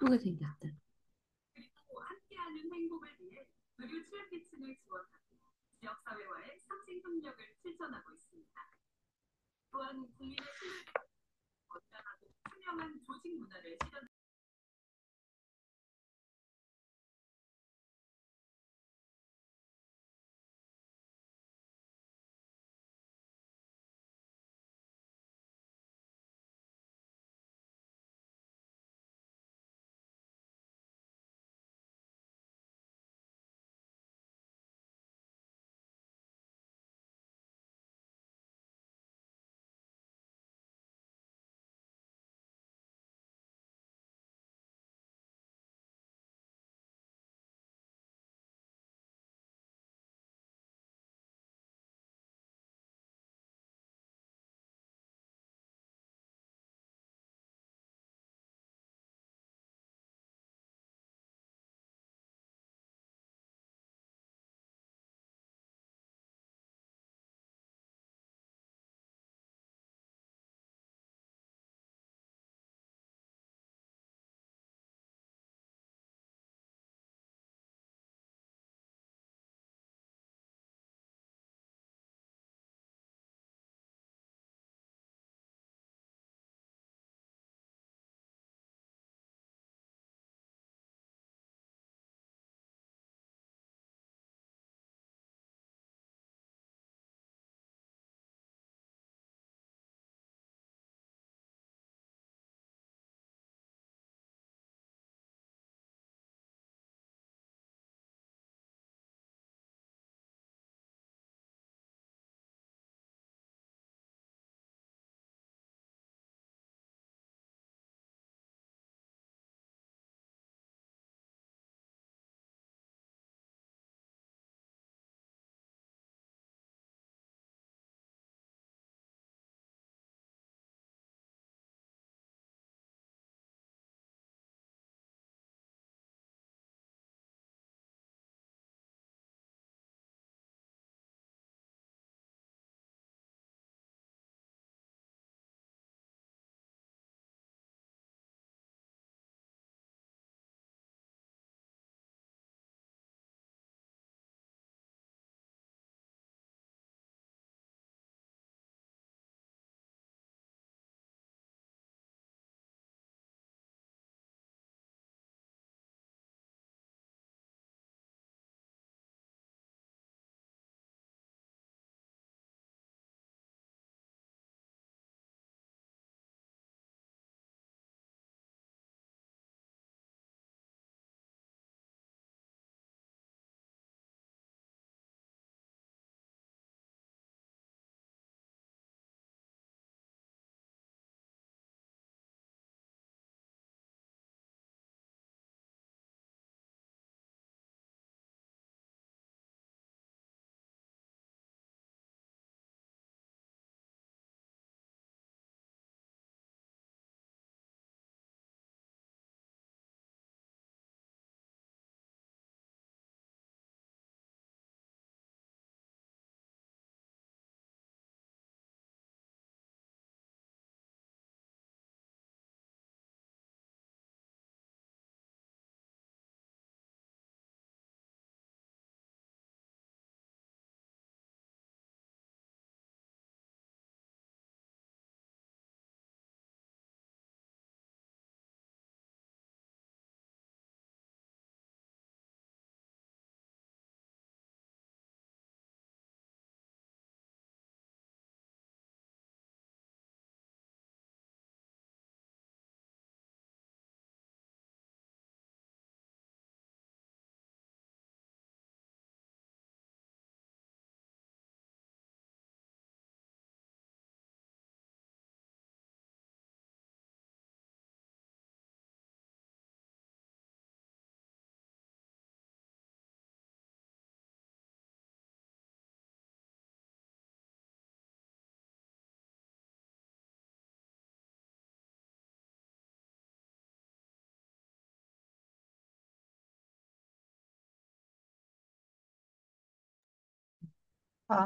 예쁘게 생겼다.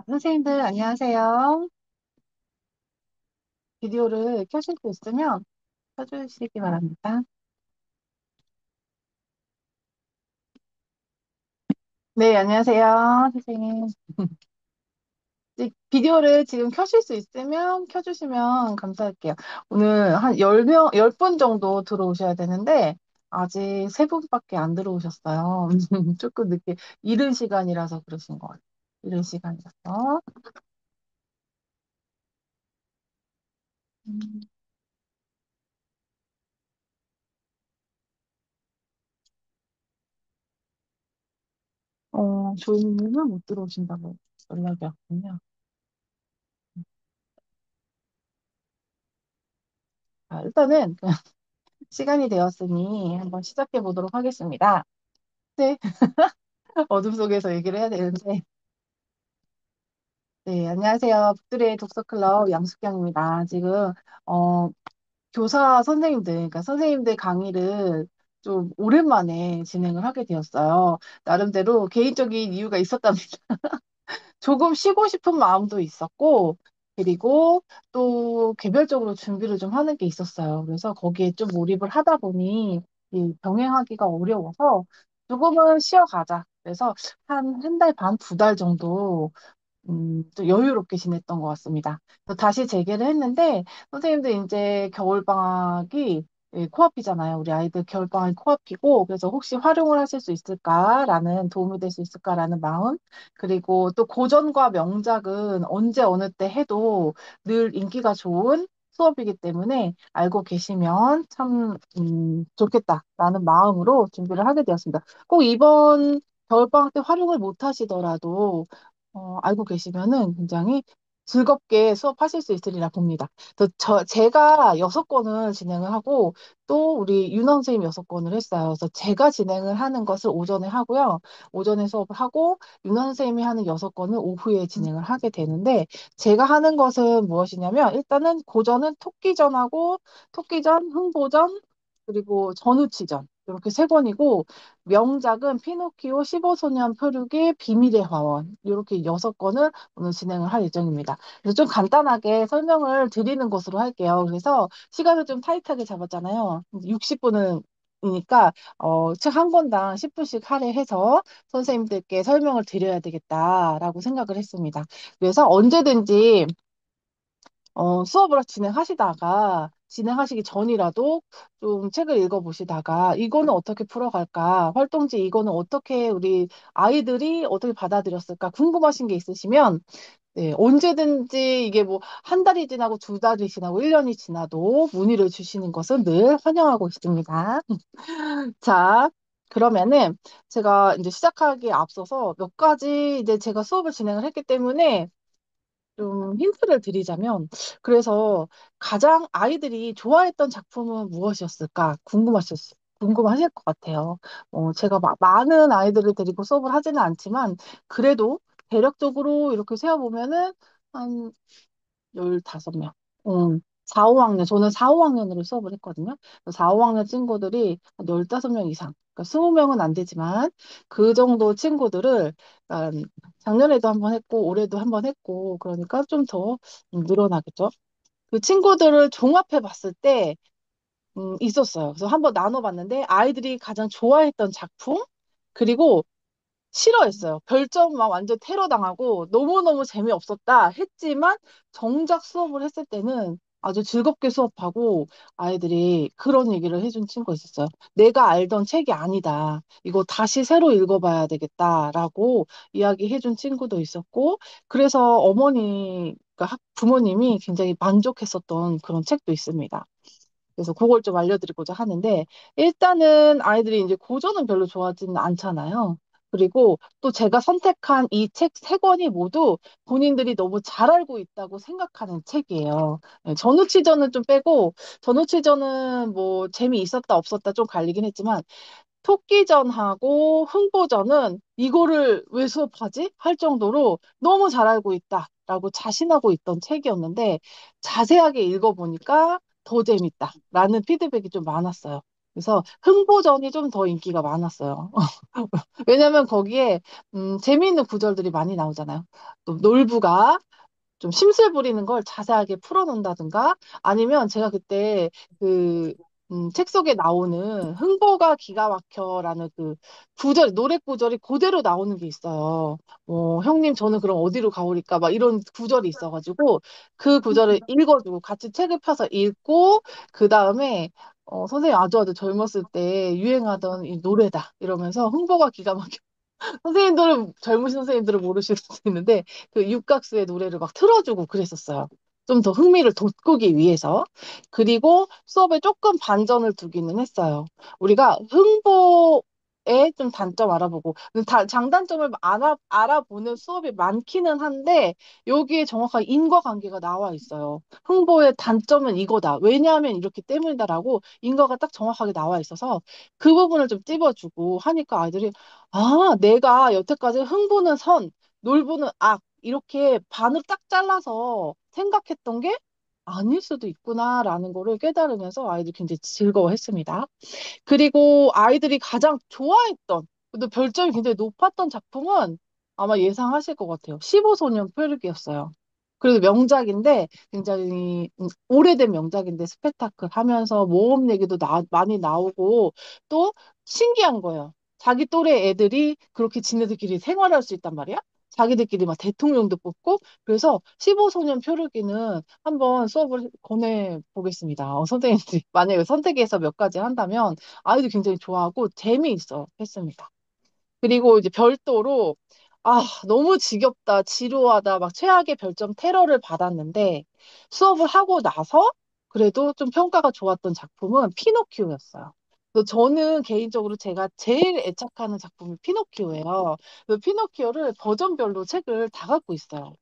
선생님들, 안녕하세요. 비디오를 켜실 수 있으면 켜주시기 바랍니다. 네, 안녕하세요, 선생님. 비디오를 지금 켜실 수 있으면 켜주시면 감사할게요. 오늘 한 10명, 10분 정도 들어오셔야 되는데, 아직 3분밖에 안 들어오셨어요. 조금 늦게, 이른 시간이라서 그러신 것 같아요. 이른 시간이라서. 음, 조이님은 못 들어오신다고 연락이 왔군요. 일단은 시간이 되었으니 한번 시작해 보도록 하겠습니다. 네, 어둠 속에서 얘기를 해야 되는데. 네, 안녕하세요. 북들의 독서클럽 양숙경입니다. 지금, 어, 교사 선생님들, 그러니까 선생님들 강의를 좀 오랜만에 진행을 하게 되었어요. 나름대로 개인적인 이유가 있었답니다. 조금 쉬고 싶은 마음도 있었고, 그리고 또 개별적으로 준비를 좀 하는 게 있었어요. 그래서 거기에 좀 몰입을 하다 보니 이 병행하기가 어려워서 조금은 쉬어가자. 그래서 한 달 반, 2달 정도 좀 여유롭게 지냈던 것 같습니다. 그래서 다시 재개를 했는데, 선생님들 이제 겨울방학이 코앞이잖아요. 우리 아이들 겨울방학이 코앞이고, 그래서 혹시 활용을 하실 수 있을까라는, 도움이 될 수 있을까라는 마음, 그리고 또 고전과 명작은 언제 어느 때 해도 늘 인기가 좋은 수업이기 때문에 알고 계시면 참, 좋겠다라는 마음으로 준비를 하게 되었습니다. 꼭 이번 겨울방학 때 활용을 못 하시더라도 알고 계시면은 굉장히 즐겁게 수업하실 수 있으리라 봅니다. 제가 6권을 진행을 하고 또 우리 윤원 선생님 6권을 했어요. 그래서 제가 진행을 하는 것을 오전에 하고요. 오전에 수업을 하고 윤원 선생님이 하는 6권을 오후에 진행을 하게 되는데 제가 하는 것은 무엇이냐면 일단은 고전은 토끼전, 흥보전, 그리고 전우치전 이렇게 3권이고 명작은 피노키오, 15소년 표류기, 비밀의 화원 이렇게 6권을 오늘 진행을 할 예정입니다. 그래서 좀 간단하게 설명을 드리는 것으로 할게요. 그래서 시간을 좀 타이트하게 잡았잖아요. 60분은 이니까 책 한 권당 10분씩 할애해서 선생님들께 설명을 드려야 되겠다라고 생각을 했습니다. 그래서 언제든지 수업을 진행하시기 전이라도 좀 책을 읽어보시다가 이거는 어떻게 풀어갈까? 활동지 이거는 어떻게 우리 아이들이 어떻게 받아들였을까? 궁금하신 게 있으시면 네, 언제든지 이게 뭐 한 달이 지나고 2달이 지나고 1년이 지나도 문의를 주시는 것은 늘 환영하고 있습니다. 자, 그러면은 제가 이제 시작하기에 앞서서 몇 가지 이제 제가 수업을 진행을 했기 때문에 좀 힌트를 드리자면, 그래서 가장 아이들이 좋아했던 작품은 무엇이었을까 궁금하실 것 같아요. 제가 많은 아이들을 데리고 수업을 하지는 않지만, 그래도 대략적으로 이렇게 세어보면은 한 15명. 4, 5학년, 저는 4, 5학년으로 수업을 했거든요. 4, 5학년 친구들이 한 15명 이상, 그러니까 20명은 안 되지만 그 정도 친구들을 약간 작년에도 한번 했고 올해도 한번 했고 그러니까 좀 더 늘어나겠죠. 그 친구들을 종합해 봤을 때 있었어요. 그래서 한번 나눠봤는데 아이들이 가장 좋아했던 작품 그리고 싫어했어요. 별점 막 완전 테러 당하고 너무너무 재미없었다 했지만 정작 수업을 했을 때는 아주 즐겁게 수업하고 아이들이 그런 얘기를 해준 친구가 있었어요. 내가 알던 책이 아니다. 이거 다시 새로 읽어봐야 되겠다라고 이야기해준 친구도 있었고 그래서 그러니까 부모님이 굉장히 만족했었던 그런 책도 있습니다. 그래서 그걸 좀 알려드리고자 하는데, 일단은 아이들이 이제 고전은 별로 좋아하지는 않잖아요. 그리고 또 제가 선택한 이 책 3권이 모두 본인들이 너무 잘 알고 있다고 생각하는 책이에요. 네, 전우치전은 좀 빼고, 전우치전은 뭐 재미있었다 없었다 좀 갈리긴 했지만, 토끼전하고 흥보전은 이거를 왜 수업하지? 할 정도로 너무 잘 알고 있다라고 자신하고 있던 책이었는데 자세하게 읽어보니까 더 재밌다라는 피드백이 좀 많았어요. 그래서 흥보전이 좀 더 인기가 많았어요. 왜냐면 거기에 재미있는 구절들이 많이 나오잖아요. 또 놀부가 좀 심술 부리는 걸 자세하게 풀어놓는다든가 아니면 제가 그때 그 책 속에 나오는 흥보가 기가 막혀라는 그 구절, 노래 구절이 그대로 나오는 게 있어요. 형님, 저는 그럼 어디로 가오리까? 막 이런 구절이 있어가지고 그 구절을 읽어주고 같이 책을 펴서 읽고 그 다음에 선생님 아주 젊었을 때 유행하던 이 노래다 이러면서 흥보가 기가 막혀 선생님들은 젊으신 선생님들은 모르실 수도 있는데 그 육각수의 노래를 막 틀어주고 그랬었어요. 좀 더 흥미를 돋구기 위해서. 그리고 수업에 조금 반전을 두기는 했어요. 우리가 흥보의 좀 단점 알아보고 장단점을 알아보는 수업이 많기는 한데 여기에 정확한 인과관계가 나와 있어요. 흥보의 단점은 이거다. 왜냐하면 이렇기 때문이다라고 인과가 딱 정확하게 나와 있어서 그 부분을 좀 찝어주고 하니까 아이들이 내가 여태까지 흥부는 선, 놀부는 악, 이렇게 반을 딱 잘라서 생각했던 게 아닐 수도 있구나라는 거를 깨달으면서 아이들이 굉장히 즐거워했습니다. 그리고 아이들이 가장 좋아했던, 또 별점이 굉장히 높았던 작품은 아마 예상하실 것 같아요. 15소년 표류기였어요. 그래도 명작인데 굉장히 오래된 명작인데 스펙타클 하면서 모험 얘기도 많이 나오고 또 신기한 거예요. 자기 또래 애들이 그렇게 지네들끼리 생활할 수 있단 말이야. 자기들끼리 막 대통령도 뽑고 그래서 15소년 표류기는 한번 수업을 권해 보겠습니다. 선생님들이 만약에 선택해서 몇 가지 한다면 아이들 굉장히 좋아하고 재미있어 했습니다. 그리고 이제 별도로 너무 지겹다, 지루하다, 막 최악의 별점 테러를 받았는데 수업을 하고 나서 그래도 좀 평가가 좋았던 작품은 피노키오였어요. 그래서 저는 개인적으로 제가 제일 애착하는 작품이 피노키오예요. 그 피노키오를 버전별로 책을 다 갖고 있어요.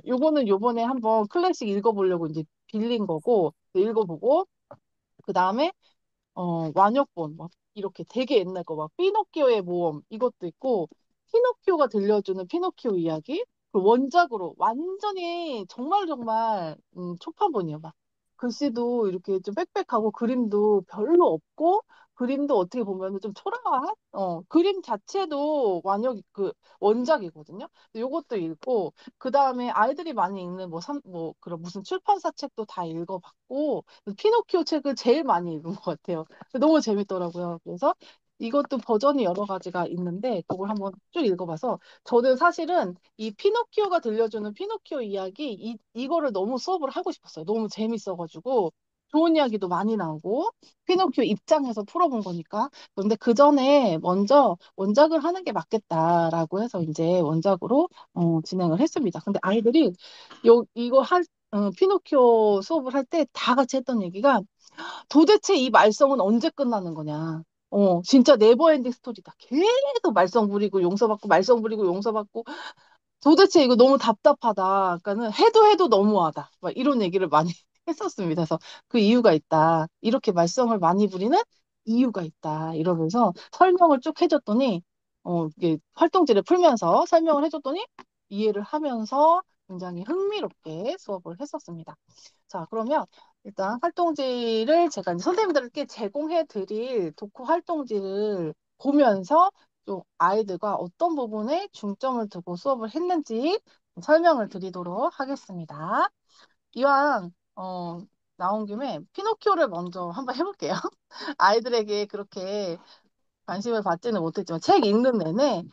요거는 요번에 한번 클래식 읽어보려고 이제 빌린 거고 읽어보고 그 다음에 완역본, 막, 이렇게 되게 옛날 거, 막, 피노키오의 모험, 이것도 있고, 피노키오가 들려주는 피노키오 이야기, 그 원작으로, 완전히, 정말, 초판본이에요. 막, 글씨도 이렇게 좀 빽빽하고, 그림도 별로 없고, 그림도 어떻게 보면 좀 초라한, 그림 자체도 원작이거든요. 요것도 읽고, 그 다음에 아이들이 많이 읽는 그런 무슨 출판사 책도 다 읽어봤고, 피노키오 책을 제일 많이 읽은 것 같아요. 너무 재밌더라고요. 그래서 이것도 버전이 여러 가지가 있는데 그걸 한번 쭉 읽어봐서 저는 사실은 이 피노키오가 들려주는 피노키오 이야기 이거를 너무 수업을 하고 싶었어요. 너무 재밌어가지고 좋은 이야기도 많이 나오고 피노키오 입장에서 풀어본 거니까. 그런데 그 전에 먼저 원작을 하는 게 맞겠다라고 해서 이제 원작으로 진행을 했습니다. 근데 아이들이 이거 피노키오 수업을 할 때 다 같이 했던 얘기가 도대체 이 말썽은 언제 끝나는 거냐. 진짜 네버엔딩 스토리다. 계속 말썽 부리고 용서받고 말썽 부리고 용서받고 도대체 이거 너무 답답하다. 그러니까는 해도 너무하다. 막 이런 얘기를 많이 했었습니다. 그래서 그 이유가 있다. 이렇게 말썽을 많이 부리는 이유가 있다. 이러면서 설명을 쭉 해줬더니 이게 활동지를 풀면서 설명을 해줬더니 이해를 하면서 굉장히 흥미롭게 수업을 했었습니다. 자, 그러면 일단 활동지를 제가 이제 선생님들께 제공해 드릴 독후 활동지를 보면서 또 아이들과 어떤 부분에 중점을 두고 수업을 했는지 설명을 드리도록 하겠습니다. 이왕 나온 김에 피노키오를 먼저 한번 해볼게요. 아이들에게 그렇게 관심을 받지는 못했지만 책 읽는 내내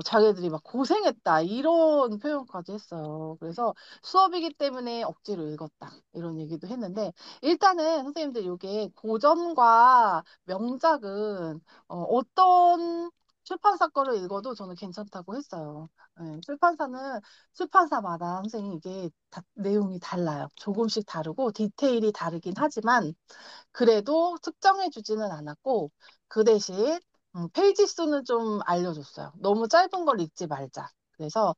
자기들이 막 고생했다 이런 표현까지 했어요. 그래서 수업이기 때문에 억지로 읽었다 이런 얘기도 했는데 일단은 선생님들 이게 고전과 명작은 어떤 출판사 거를 읽어도 저는 괜찮다고 했어요. 출판사마다 선생님 이게 내용이 달라요. 조금씩 다르고 디테일이 다르긴 하지만 그래도 특정해 주지는 않았고 그 대신 페이지 수는 좀 알려줬어요. 너무 짧은 걸 읽지 말자. 그래서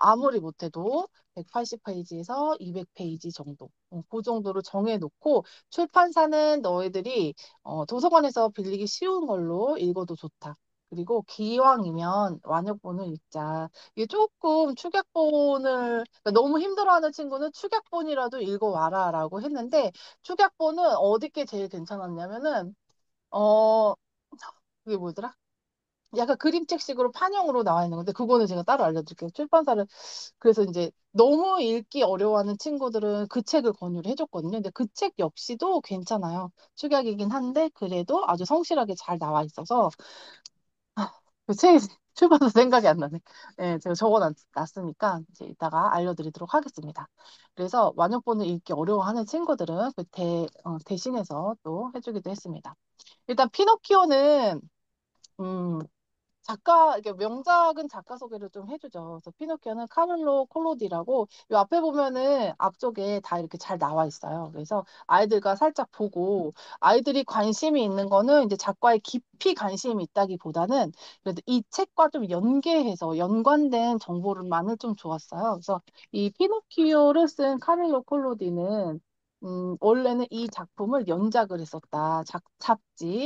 아무리 못해도 180페이지에서 200페이지 정도, 그 정도로 정해놓고 출판사는 너희들이 도서관에서 빌리기 쉬운 걸로 읽어도 좋다. 그리고 기왕이면 완역본을 읽자. 이게 조금 그러니까 너무 힘들어하는 친구는 축약본이라도 읽어와라라고 했는데 축약본은 어디 게 제일 괜찮았냐면은 어 그게 뭐더라? 약간 그림책식으로 판형으로 나와 있는 건데 그거는 제가 따로 알려드릴게요. 출판사를 그래서 이제 너무 읽기 어려워하는 친구들은 그 책을 권유를 해줬거든요. 근데 그 책 역시도 괜찮아요. 축약이긴 한데 그래도 아주 성실하게 잘 나와 있어서 그 책 출판사 생각이 안 나네. 네, 제가 적어놨으니까 이제 이따가 알려드리도록 하겠습니다. 그래서 완역본을 읽기 어려워하는 친구들은 대신해서 또 해주기도 했습니다. 일단 피노키오는 음, 이게 명작은 작가 소개를 좀 해주죠. 그래서 피노키오는 카를로 콜로디라고 이 앞에 보면은 앞쪽에 다 이렇게 잘 나와 있어요. 그래서 아이들과 살짝 보고 아이들이 관심이 있는 거는 이제 작가에 깊이 관심이 있다기보다는 그래도 이 책과 좀 연관된 정보를만을 좀 좋았어요. 그래서 이 피노키오를 쓴 카를로 콜로디는 원래는 이 작품을 연작을 했었다.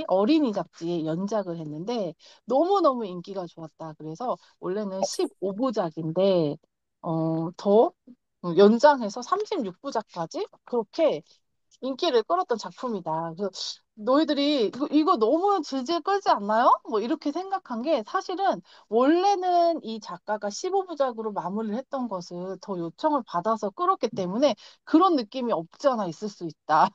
어린이 잡지에 연작을 했는데 너무너무 인기가 좋았다. 그래서 원래는 15부작인데, 더 연장해서 36부작까지 그렇게 인기를 끌었던 작품이다. 그래서 너희들이 이거 너무 질질 끌지 않나요? 뭐 이렇게 생각한 게 사실은 원래는 이 작가가 15부작으로 마무리를 했던 것을 더 요청을 받아서 끌었기 때문에 그런 느낌이 없지 않아 있을 수 있다.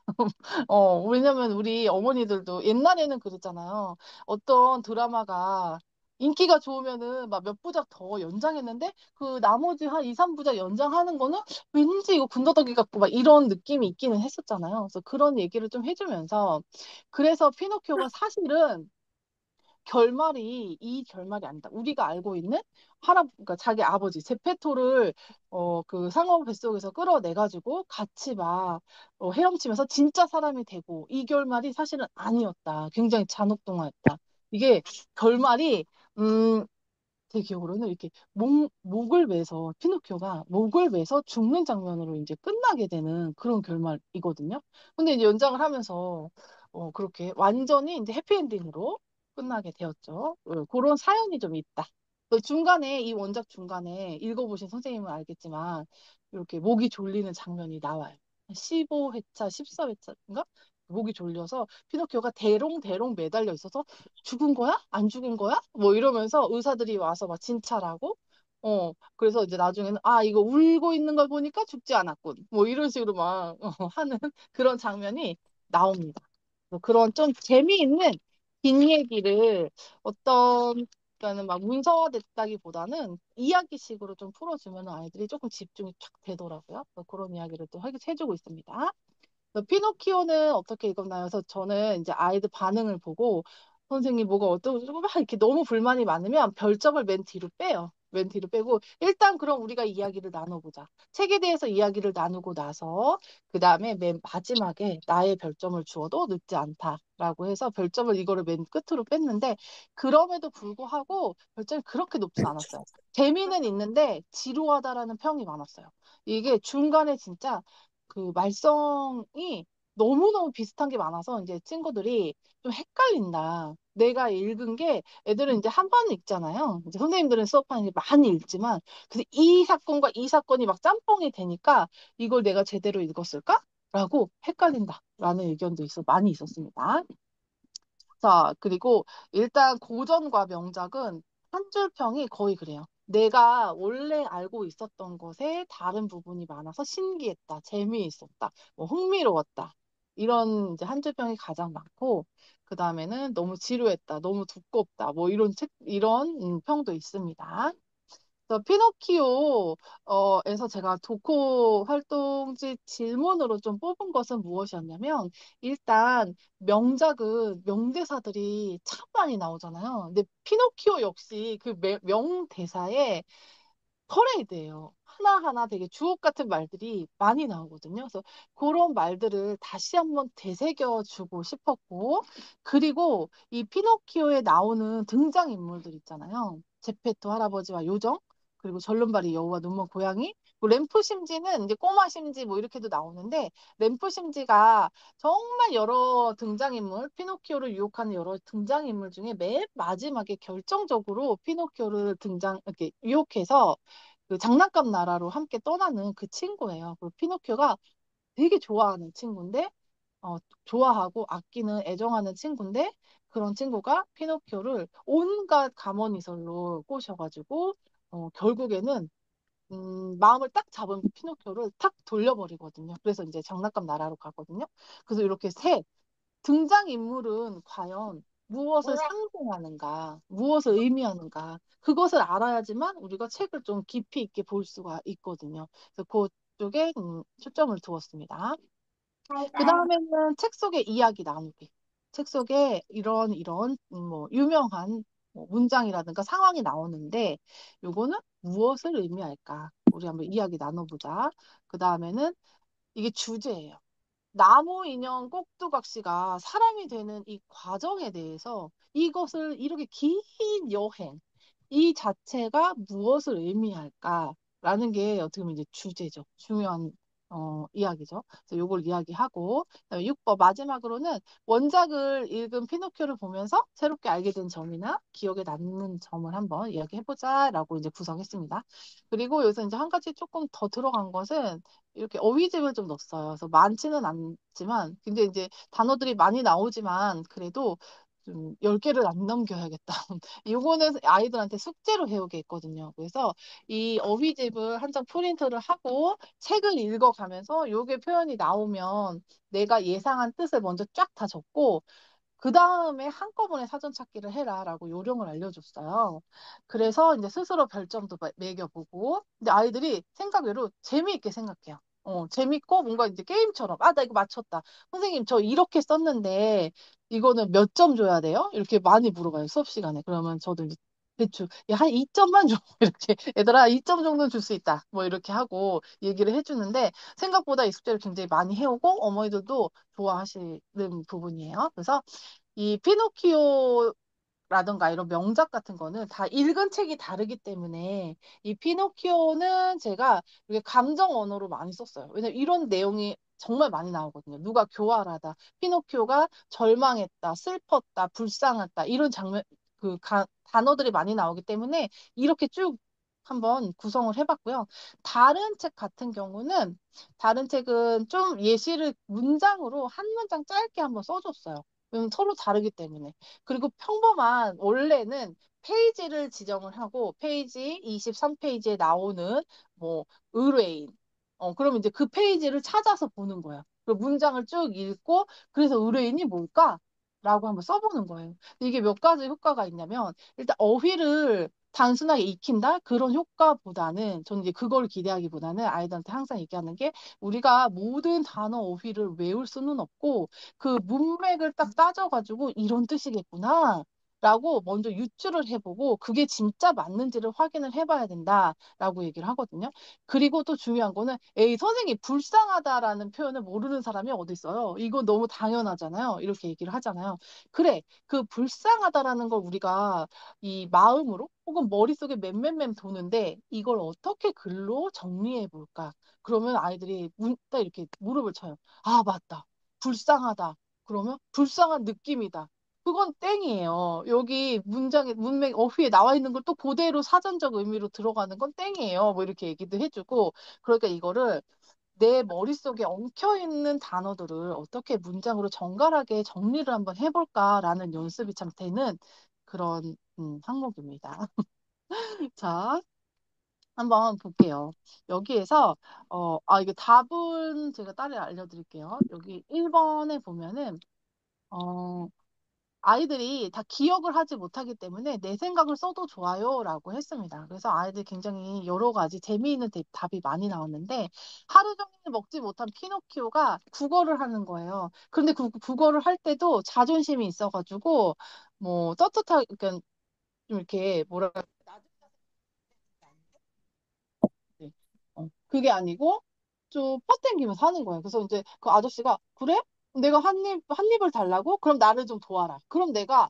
왜냐면 우리 어머니들도 옛날에는 그랬잖아요. 어떤 드라마가 인기가 좋으면은 막 몇 부작 더 연장했는데 그 나머지 한 2, 3부작 연장하는 거는 왠지 이거 군더더기 같고 막 이런 느낌이 있기는 했었잖아요. 그래서 그런 얘기를 좀 해주면서 그래서 피노키오가 사실은 이 결말이 아니다. 우리가 알고 있는 그러니까 자기 아버지 제페토를 그 상어 뱃속에서 끌어내가지고 같이 막 헤엄치면서 진짜 사람이 되고 이 결말이 사실은 아니었다. 굉장히 잔혹동화였다. 이게 결말이 음, 제 기억으로는 이렇게 목을 매서 피노키오가 목을 매서 죽는 장면으로 이제 끝나게 되는 그런 결말이거든요. 근데 이제 연장을 하면서 그렇게 완전히 이제 해피엔딩으로 끝나게 되었죠. 그런 사연이 좀 있다. 중간에 이 원작 중간에 읽어보신 선생님은 알겠지만 이렇게 목이 졸리는 장면이 나와요. 15회차, 14회차인가? 목이 졸려서 피노키오가 대롱대롱 매달려 있어서 죽은 거야? 안 죽은 거야? 뭐 이러면서 의사들이 와서 막 진찰하고, 그래서 이제 나중에는, 이거 울고 있는 걸 보니까 죽지 않았군. 뭐 이런 식으로 막 하는 그런 장면이 나옵니다. 그런 좀 재미있는 긴 얘기를 그러니까는 막 문서화됐다기보다는 이야기식으로 좀 풀어주면 아이들이 조금 집중이 쫙 되더라고요. 그런 이야기를 또 해주고 있습니다. 피노키오는 어떻게 읽었나요? 그래서 저는 이제 아이들 반응을 보고 선생님 뭐가 어떠고 막 이렇게 너무 불만이 많으면 별점을 맨 뒤로 빼요. 맨 뒤로 빼고 일단 그럼 우리가 이야기를 나눠보자. 책에 대해서 이야기를 나누고 나서 그 다음에 맨 마지막에 나의 별점을 주어도 늦지 않다라고 해서 별점을 이거를 맨 끝으로 뺐는데 그럼에도 불구하고 별점이 그렇게 높진 않았어요. 재미는 있는데 지루하다라는 평이 많았어요. 이게 중간에 진짜 그 말썽이 너무너무 비슷한 게 많아서 이제 친구들이 좀 헷갈린다. 내가 읽은 게 애들은 이제 한 번 읽잖아요. 이제 선생님들은 수업하는 게 많이 읽지만 근데 이 사건과 이 사건이 막 짬뽕이 되니까 이걸 내가 제대로 읽었을까? 라고 헷갈린다라는 의견도 많이 있었습니다. 자, 그리고 일단 고전과 명작은 한 줄 평이 거의 그래요. 내가 원래 알고 있었던 것에 다른 부분이 많아서 신기했다, 재미있었다, 뭐 흥미로웠다. 이런 이제 한 줄 평이 가장 많고, 그 다음에는 너무 지루했다, 너무 두껍다, 뭐 이런 평도 있습니다. 피노키오에서 제가 독후 활동지 질문으로 좀 뽑은 것은 무엇이었냐면, 일단 명작은 명대사들이 참 많이 나오잖아요. 근데 피노키오 역시 그 명대사에 퍼레이드예요. 하나하나 되게 주옥 같은 말들이 많이 나오거든요. 그래서 그런 말들을 다시 한번 되새겨주고 싶었고, 그리고 이 피노키오에 나오는 등장인물들 있잖아요. 제페토 할아버지와 요정, 그리고 절름발이 여우와 눈먼 고양이, 램프 심지는 이제 꼬마 심지 뭐 이렇게도 나오는데, 램프 심지가 정말 여러 등장인물, 피노키오를 유혹하는 여러 등장인물 중에 맨 마지막에 결정적으로 이렇게 유혹해서 그 장난감 나라로 함께 떠나는 그 친구예요. 그 피노키오가 되게 좋아하는 친구인데, 좋아하고 아끼는 애정하는 친구인데 그런 친구가 피노키오를 온갖 가모니설로 꼬셔가지고 결국에는 마음을 딱 잡은 피노키오를 탁 돌려버리거든요. 그래서 이제 장난감 나라로 가거든요. 그래서 이렇게 등장인물은 과연 무엇을 상징하는가, 무엇을 의미하는가, 그것을 알아야지만 우리가 책을 좀 깊이 있게 볼 수가 있거든요. 그래서 그쪽에 초점을 두었습니다. 그 다음에는 책 속의 이야기 나누기. 책 속에 이런 뭐 유명한 뭐 문장이라든가 상황이 나오는데 요거는 무엇을 의미할까? 우리 한번 이야기 나눠보자. 그 다음에는 이게 주제예요. 나무 인형 꼭두각시가 사람이 되는 이 과정에 대해서 이것을 이렇게 긴 여행, 이 자체가 무엇을 의미할까라는 게 어떻게 보면 이제 주제죠. 중요한 이야기죠. 그래서 요걸 이야기하고 그다음에 6번 마지막으로는 원작을 읽은 피노키오를 보면서 새롭게 알게 된 점이나 기억에 남는 점을 한번 이야기해보자라고 이제 구성했습니다. 그리고 여기서 이제 한 가지 조금 더 들어간 것은 이렇게 어휘집을 좀 넣었어요. 그래서 많지는 않지만 굉장히 이제 단어들이 많이 나오지만 그래도 좀 10개를 안 넘겨야겠다. 요거는 아이들한테 숙제로 해오게 있거든요. 그래서 이 어휘집을 한 장 프린트를 하고 책을 읽어가면서 요게 표현이 나오면 내가 예상한 뜻을 먼저 쫙 다 적고 그 다음에 한꺼번에 사전 찾기를 해라라고 요령을 알려줬어요. 그래서 이제 스스로 별점도 매겨보고, 근데 아이들이 생각외로 재미있게 생각해요. 재밌고 뭔가 이제 게임처럼, 아, 나 이거 맞췄다. 선생님, 저 이렇게 썼는데 이거는 몇 점 줘야 돼요? 이렇게 많이 물어봐요, 수업 시간에. 그러면 저도 이제 대충, 야, 한 2점만 줘. 이렇게, 얘들아, 2점 정도는 줄 수 있다. 뭐 이렇게 하고 얘기를 해주는데 생각보다 이 숙제를 굉장히 많이 해오고 어머니들도 좋아하시는 부분이에요. 그래서 이 피노키오라든가 이런 명작 같은 거는 다 읽은 책이 다르기 때문에 이 피노키오는 제가 이렇게 감정 언어로 많이 썼어요. 왜냐면 이런 내용이 정말 많이 나오거든요. 누가 교활하다, 피노키오가 절망했다, 슬펐다, 불쌍했다 이런 장면 단어들이 많이 나오기 때문에 이렇게 쭉 한번 구성을 해봤고요. 다른 책 같은 경우는 다른 책은 좀 예시를 문장으로 한 문장 짧게 한번 써줬어요. 서로 다르기 때문에. 그리고 평범한 원래는 페이지를 지정을 하고 페이지 23페이지에 나오는 뭐 의뢰인. 그러면 이제 그 페이지를 찾아서 보는 거예요. 그리고 문장을 쭉 읽고 그래서 의뢰인이 뭘까? 라고 한번 써보는 거예요. 이게 몇 가지 효과가 있냐면 일단 어휘를 단순하게 익힌다? 그런 효과보다는 저는 이제 그걸 기대하기보다는 아이들한테 항상 얘기하는 게 우리가 모든 단어 어휘를 외울 수는 없고 그 문맥을 딱 따져가지고 이런 뜻이겠구나. 라고 먼저 유추를 해보고 그게 진짜 맞는지를 확인을 해봐야 된다라고 얘기를 하거든요. 그리고 또 중요한 거는 에이 선생님 불쌍하다라는 표현을 모르는 사람이 어디 있어요. 이거 너무 당연하잖아요. 이렇게 얘기를 하잖아요. 그래 그 불쌍하다라는 걸 우리가 이 마음으로 혹은 머릿속에 맴맴맴 도는데 이걸 어떻게 글로 정리해 볼까? 그러면 아이들이 딱 이렇게 무릎을 쳐요. 아 맞다. 불쌍하다. 그러면 불쌍한 느낌이다. 그건 땡이에요. 여기 문장에 문맥 어휘에 나와 있는 걸 또 그대로 사전적 의미로 들어가는 건 땡이에요. 뭐 이렇게 얘기도 해주고 그러니까 이거를 내 머릿속에 엉켜 있는 단어들을 어떻게 문장으로 정갈하게 정리를 한번 해볼까라는 연습이 참 되는 그런 항목입니다. 자, 한번 볼게요. 여기에서 이게 답은 제가 따로 알려드릴게요. 여기 1번에 보면은 어, 아이들이 다 기억을 하지 못하기 때문에 내 생각을 써도 좋아요라고 했습니다. 그래서 아이들이 굉장히 여러 가지 재미있는 답이 많이 나왔는데 하루 종일 먹지 못한 피노키오가 국어를 하는 거예요. 그런데 국어를 할 때도 자존심이 있어가지고 뭐 떳떳하게 그러니까 좀 이렇게 뭐랄까 네. 그게 아니고 좀 퍼땡기면서 하는 거예요. 그래서 이제 그 아저씨가 그래? 내가 한 입을 달라고? 그럼 나를 좀 도와라. 그럼 내가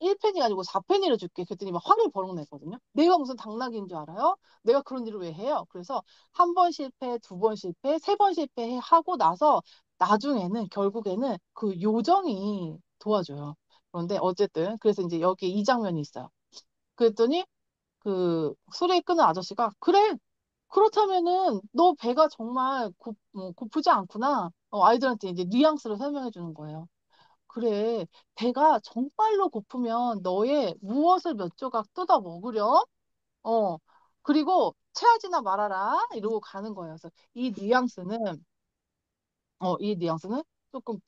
1페니가 아니고 4페니를 줄게. 그랬더니 막 화를 버럭 냈거든요. 내가 무슨 당나귀인 줄 알아요? 내가 그런 일을 왜 해요? 그래서 한 번 실패, 두 번 실패, 세 번 실패하고 나서 나중에는 결국에는 그 요정이 도와줘요. 그런데 어쨌든 그래서 이제 여기 이 장면이 있어요. 그랬더니 그 술에 끄는 아저씨가 그래 그렇다면은 너 배가 정말 고프지 않구나. 아이들한테 이제 뉘앙스를 설명해 주는 거예요. 그래, 배가 정말로 고프면 너의 무엇을 몇 조각 뜯어 먹으렴? 어, 그리고 체하지나 말아라. 이러고 가는 거예요. 그래서 이 뉘앙스는 조금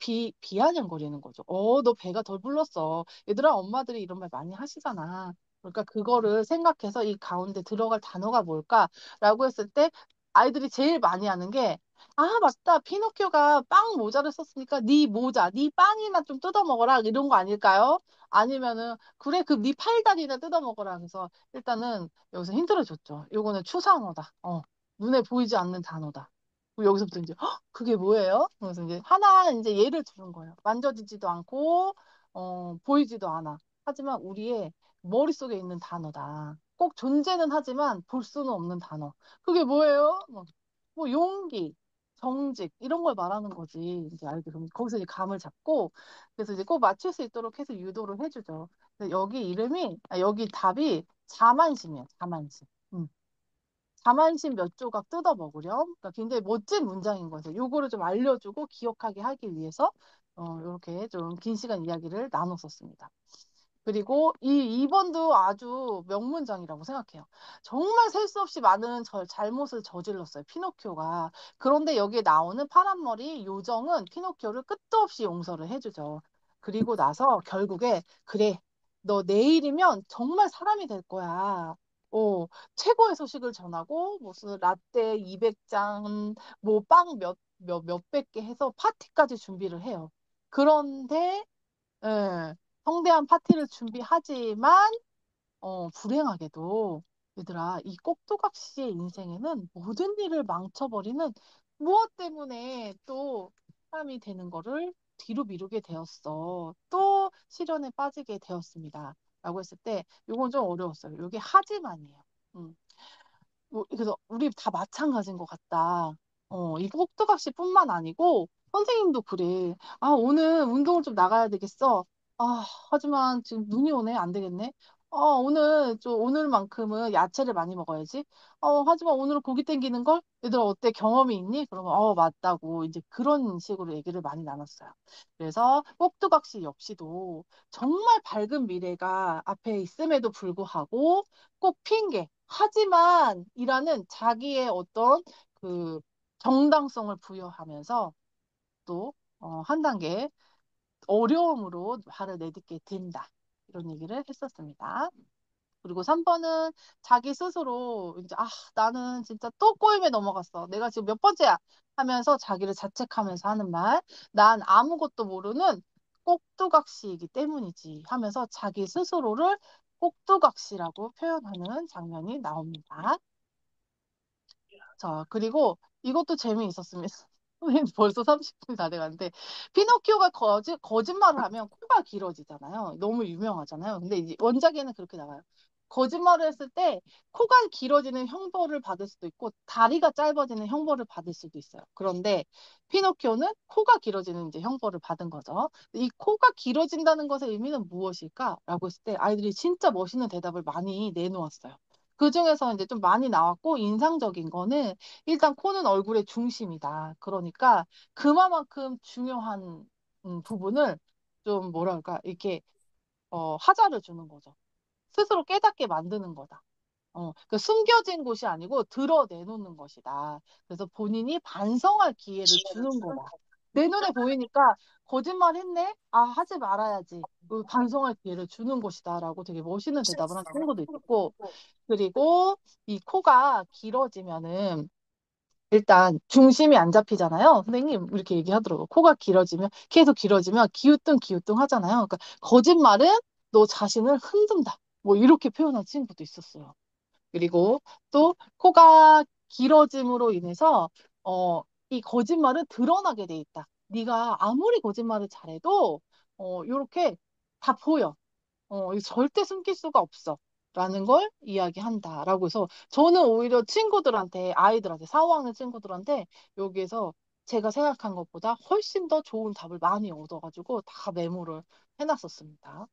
비아냥거리는 거죠. 너 배가 덜 불렀어. 얘들아, 엄마들이 이런 말 많이 하시잖아. 그러니까 그거를 생각해서 이 가운데 들어갈 단어가 뭘까라고 했을 때 아이들이 제일 많이 하는 게, 아, 맞다. 피노키오가 빵 모자를 썼으니까 네 모자, 네 빵이나 좀 뜯어 먹어라. 이런 거 아닐까요? 아니면은, 그래, 그 네 팔다리나 뜯어 먹어라. 그래서 일단은 여기서 힌트를 줬죠. 요거는 추상어다. 눈에 보이지 않는 단어다. 그리고 여기서부터 이제 그게 뭐예요? 그래서 이제 하나 이제 예를 들은 거예요. 만져지지도 않고 보이지도 않아. 하지만 우리의 머릿속에 있는 단어다. 꼭 존재는 하지만 볼 수는 없는 단어. 그게 뭐예요? 뭐 용기, 정직 이런 걸 말하는 거지. 이제 아이들 그럼 거기서 이제 감을 잡고 그래서 이제 꼭 맞출 수 있도록 해서 유도를 해주죠. 근데 여기 답이 자만심이에요. 자만심. 음. 자만심 몇 조각 뜯어 먹으렴. 그러니까 굉장히 멋진 문장인 거죠. 요거를 좀 알려주고 기억하게 하기 위해서 이렇게 좀 긴 시간 이야기를 나눴었습니다. 그리고 이 2번도 아주 명문장이라고 생각해요. 정말 셀 수 없이 많은 잘못을 저질렀어요. 피노키오가. 그런데 여기에 나오는 파란머리 요정은 피노키오를 끝도 없이 용서를 해주죠. 그리고 나서 결국에 그래, 너 내일이면 정말 사람이 될 거야. 최고의 소식을 전하고 무슨 라떼 200잔, 뭐 빵 몇백 개 해서 파티까지 준비를 해요. 그런데 예, 성대한 파티를 준비하지만 불행하게도 얘들아 이 꼭두각시의 인생에는 모든 일을 망쳐버리는 무엇 때문에 또 사람이 되는 거를 뒤로 미루게 되었어. 또 시련에 빠지게 되었습니다. 라고 했을 때 이건 좀 어려웠어요. 이게 하지만이에요. 음. 그래서 우리 다 마찬가지인 것 같다. 이 꼭두각시뿐만 아니고 선생님도 그래. 아, 오늘 운동을 좀 나가야 되겠어. 아, 하지만 지금 눈이 오네. 안 되겠네. 오늘만큼은 야채를 많이 먹어야지. 하지만 오늘은 고기 땡기는 걸? 얘들아, 어때? 경험이 있니? 그러면, 맞다고. 이제 그런 식으로 얘기를 많이 나눴어요. 그래서 꼭두각시 역시도 정말 밝은 미래가 앞에 있음에도 불구하고 꼭 핑계. 하지만 이라는 자기의 어떤 그 정당성을 부여하면서 또 한 단계 어려움으로 발을 내딛게 된다. 이런 얘기를 했었습니다. 그리고 3번은 자기 스스로 이제 나는 진짜 또 꼬임에 넘어갔어. 내가 지금 몇 번째야 하면서 자기를 자책하면서 하는 말. 난 아무것도 모르는 꼭두각시이기 때문이지 하면서 자기 스스로를 꼭두각시라고 표현하는 장면이 나옵니다. 자, 그리고 이것도 재미있었습니다. 선생님 벌써 30분이 다 돼가는데 피노키오가 거짓말을 하면 코가 길어지잖아요. 너무 유명하잖아요. 근데 이제 원작에는 그렇게 나와요. 거짓말을 했을 때 코가 길어지는 형벌을 받을 수도 있고 다리가 짧아지는 형벌을 받을 수도 있어요. 그런데 피노키오는 코가 길어지는 이제 형벌을 받은 거죠. 이 코가 길어진다는 것의 의미는 무엇일까라고 했을 때 아이들이 진짜 멋있는 대답을 많이 내놓았어요. 그 중에서 이제 좀 많이 나왔고 인상적인 거는 일단 코는 얼굴의 중심이다. 그러니까 그만큼 중요한 부분을 좀 뭐랄까 이렇게 하자를 주는 거죠. 스스로 깨닫게 만드는 거다. 그 숨겨진 곳이 아니고 드러내놓는 것이다. 그래서 본인이 반성할 기회를 주는 거다. 내 눈에 보이니까 거짓말 했네? 하지 말아야지. 반성할 기회를 주는 것이다라고 되게 멋있는 대답을 한 친구도 있었고, 그리고 이 코가 길어지면은 일단 중심이 안 잡히잖아요. 선생님 이렇게 얘기하더라고요. 코가 길어지면 계속 길어지면 기우뚱 하잖아요. 그러니까 거짓말은 너 자신을 흔든다. 뭐 이렇게 표현한 친구도 있었어요. 그리고 또 코가 길어짐으로 인해서 이 거짓말은 드러나게 돼 있다. 네가 아무리 거짓말을 잘해도 이렇게 다 보여. 이거 절대 숨길 수가 없어. 라는 걸 이야기한다라고 해서 저는 오히려 아이들한테, 4, 5학년 친구들한테 여기에서 제가 생각한 것보다 훨씬 더 좋은 답을 많이 얻어가지고 다 메모를 해놨었습니다.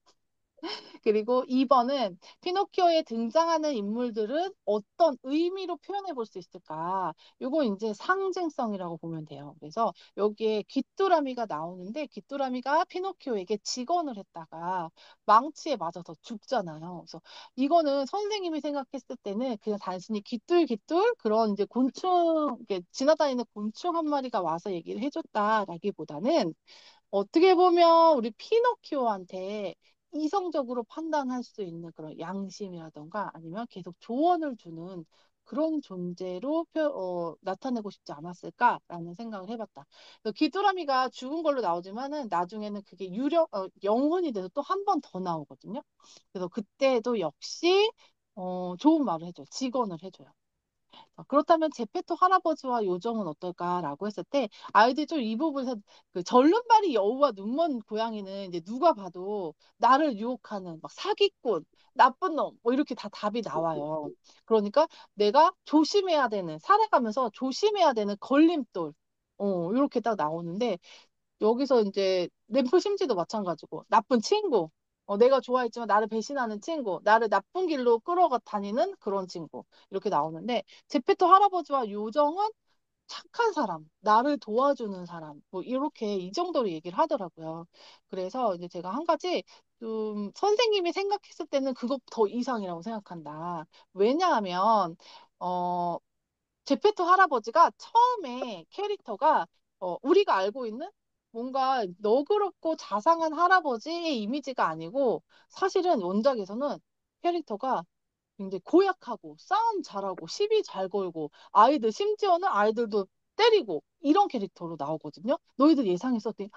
그리고 2번은 피노키오에 등장하는 인물들은 어떤 의미로 표현해 볼 수 있을까? 요거 이제 상징성이라고 보면 돼요. 그래서 여기에 귀뚜라미가 나오는데 귀뚜라미가 피노키오에게 직언을 했다가 망치에 맞아서 죽잖아요. 그래서 이거는 선생님이 생각했을 때는 그냥 단순히 귀뚤귀뚤 그런 이제 곤충, 이렇게 지나다니는 곤충 한 마리가 와서 얘기를 해줬다라기보다는 어떻게 보면 우리 피노키오한테 이성적으로 판단할 수 있는 그런 양심이라던가 아니면 계속 조언을 주는 그런 존재로 나타내고 싶지 않았을까라는 생각을 해봤다. 그래서 귀뚜라미가 죽은 걸로 나오지만은 나중에는 그게 영혼이 돼서 또 한 번 더 나오거든요. 그래서 그때도 역시 좋은 말을 해줘요. 직언을 해줘요. 그렇다면 제페토 할아버지와 요정은 어떨까라고 했을 때 아이들이 좀 이 부분에서 그 절름발이 여우와 눈먼 고양이는 이제 누가 봐도 나를 유혹하는 막 사기꾼, 나쁜 놈 뭐 이렇게 다 답이 나와요. 그러니까 내가 조심해야 되는 살아가면서 조심해야 되는 걸림돌 이렇게 딱 나오는데 여기서 이제 램프 심지도 마찬가지고 나쁜 친구 내가 좋아했지만 나를 배신하는 친구 나를 나쁜 길로 끌어가 다니는 그런 친구 이렇게 나오는데 제페토 할아버지와 요정은 착한 사람, 나를 도와주는 사람, 뭐 이렇게 이 정도로 얘기를 하더라고요. 그래서 이제 제가 한 가지 좀 선생님이 생각했을 때는 그것 더 이상이라고 생각한다. 왜냐하면 어 제페토 할아버지가 처음에 캐릭터가 우리가 알고 있는 뭔가 너그럽고 자상한 할아버지의 이미지가 아니고 사실은 원작에서는 캐릭터가 굉장히 고약하고 싸움 잘하고 시비 잘 걸고 아이들 심지어는 아이들도 때리고 이런 캐릭터로 나오거든요. 너희들 예상했었더니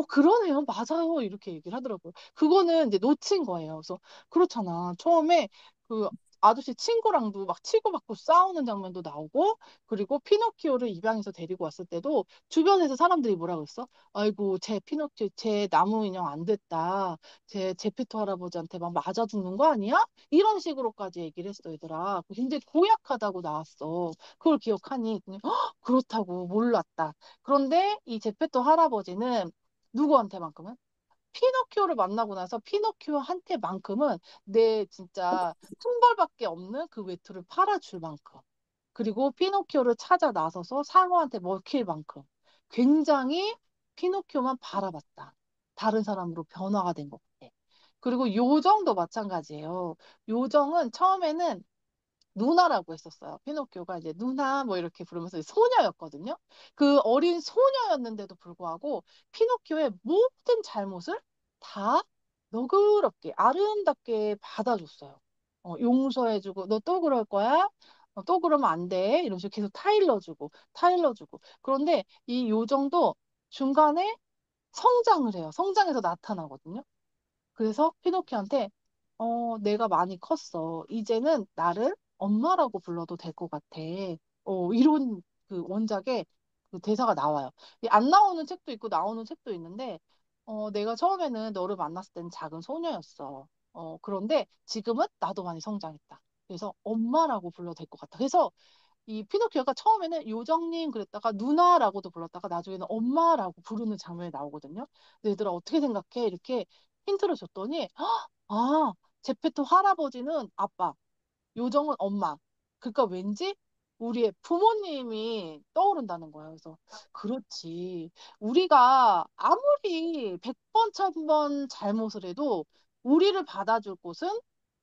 그러네요. 맞아요. 이렇게 얘기를 하더라고요. 그거는 이제 놓친 거예요. 그래서 그렇잖아. 처음에 그 아저씨 친구랑도 막 치고받고 싸우는 장면도 나오고 그리고 피노키오를 입양해서 데리고 왔을 때도 주변에서 사람들이 뭐라 그랬어? 아이고 제 피노키오 제 나무 인형 안 됐다. 제 제피토 할아버지한테 막 맞아 죽는 거 아니야? 이런 식으로까지 얘기를 했어, 얘들아. 굉장히 고약하다고 나왔어. 그걸 기억하니? 그냥, 그렇다고 몰랐다. 그런데 이 제페토 할아버지는 누구한테만큼은? 피노키오를 만나고 나서 피노키오한테만큼은 내 진짜 한 벌밖에 없는 그 외투를 팔아줄 만큼. 그리고 피노키오를 찾아 나서서 상어한테 먹힐 만큼. 굉장히 피노키오만 바라봤다. 다른 사람으로 변화가 된 것 같아. 그리고 요정도 마찬가지예요. 요정은 처음에는 누나라고 했었어요. 피노키오가 이제 누나 뭐 이렇게 부르면서 소녀였거든요. 그 어린 소녀였는데도 불구하고 피노키오의 모든 잘못을 다 너그럽게 아름답게 받아줬어요. 용서해주고 너 또 그럴 거야? 또 그러면 안 돼. 이런 식으로 계속 타일러주고 타일러주고. 그런데 이 요정도 중간에 성장을 해요. 성장해서 나타나거든요. 그래서 피노키오한테 내가 많이 컸어. 이제는 나를 엄마라고 불러도 될 것 같아. 이런 그 원작에 그 대사가 나와요. 안 나오는 책도 있고 나오는 책도 있는데 내가 처음에는 너를 만났을 때는 작은 소녀였어. 그런데 지금은 나도 많이 성장했다. 그래서 엄마라고 불러도 될 것 같아. 그래서 이 피노키오가 처음에는 요정님 그랬다가 누나라고도 불렀다가 나중에는 엄마라고 부르는 장면이 나오거든요. 근데 얘들아 어떻게 생각해? 이렇게 힌트를 줬더니 제페토 할아버지는 아빠, 요정은 엄마. 그러니까 왠지 우리의 부모님이 떠오른다는 거예요. 그래서 그렇지. 우리가 아무리 100번, 1000번 잘못을 해도 우리를 받아줄 곳은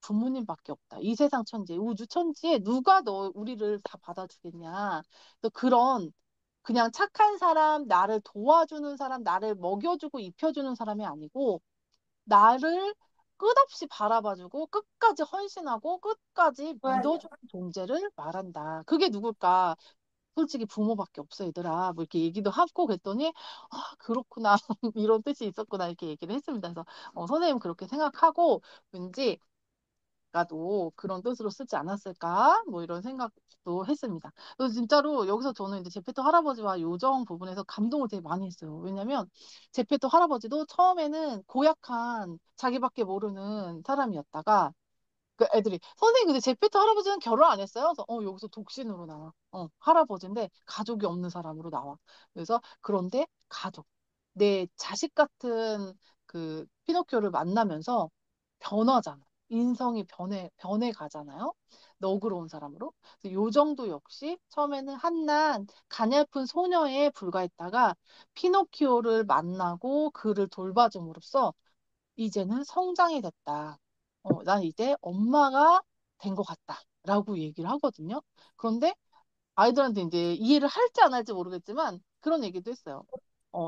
부모님밖에 없다. 이 세상 천지에, 우주 천지에 누가 우리를 다 받아주겠냐. 또 그런 그냥 착한 사람, 나를 도와주는 사람, 나를 먹여주고 입혀주는 사람이 아니고 나를 끝없이 바라봐주고 끝까지 헌신하고 끝까지 믿어주는 존재를 말한다. 그게 누굴까? 솔직히 부모밖에 없어, 얘들아. 뭐 이렇게 얘기도 하고 그랬더니, 그렇구나. 이런 뜻이 있었구나. 이렇게 얘기를 했습니다. 그래서, 선생님 그렇게 생각하고, 왠지 나도 그런 뜻으로 쓰지 않았을까? 뭐 이런 생각도 했습니다. 그래서 진짜로 여기서 저는 이제 제페토 할아버지와 요정 부분에서 감동을 되게 많이 했어요. 왜냐면 제페토 할아버지도 처음에는 고약한 자기밖에 모르는 사람이었다가 그 애들이 선생님 근데 제페토 할아버지는 결혼 안 했어요? 그래서 여기서 독신으로 나와. 할아버지인데 가족이 없는 사람으로 나와. 그래서 그런데 가족 내 자식 같은 그 피노키오를 만나면서 변하잖아. 인성이 변해 가잖아요. 너그러운 사람으로. 그래서 요 정도 역시 처음에는 한낱 가냘픈 소녀에 불과했다가 피노키오를 만나고 그를 돌봐줌으로써 이제는 성장이 됐다. 난 이제 엄마가 된 것 같다. 라고 얘기를 하거든요. 그런데 아이들한테 이제 이해를 할지 안 할지 모르겠지만 그런 얘기도 했어요.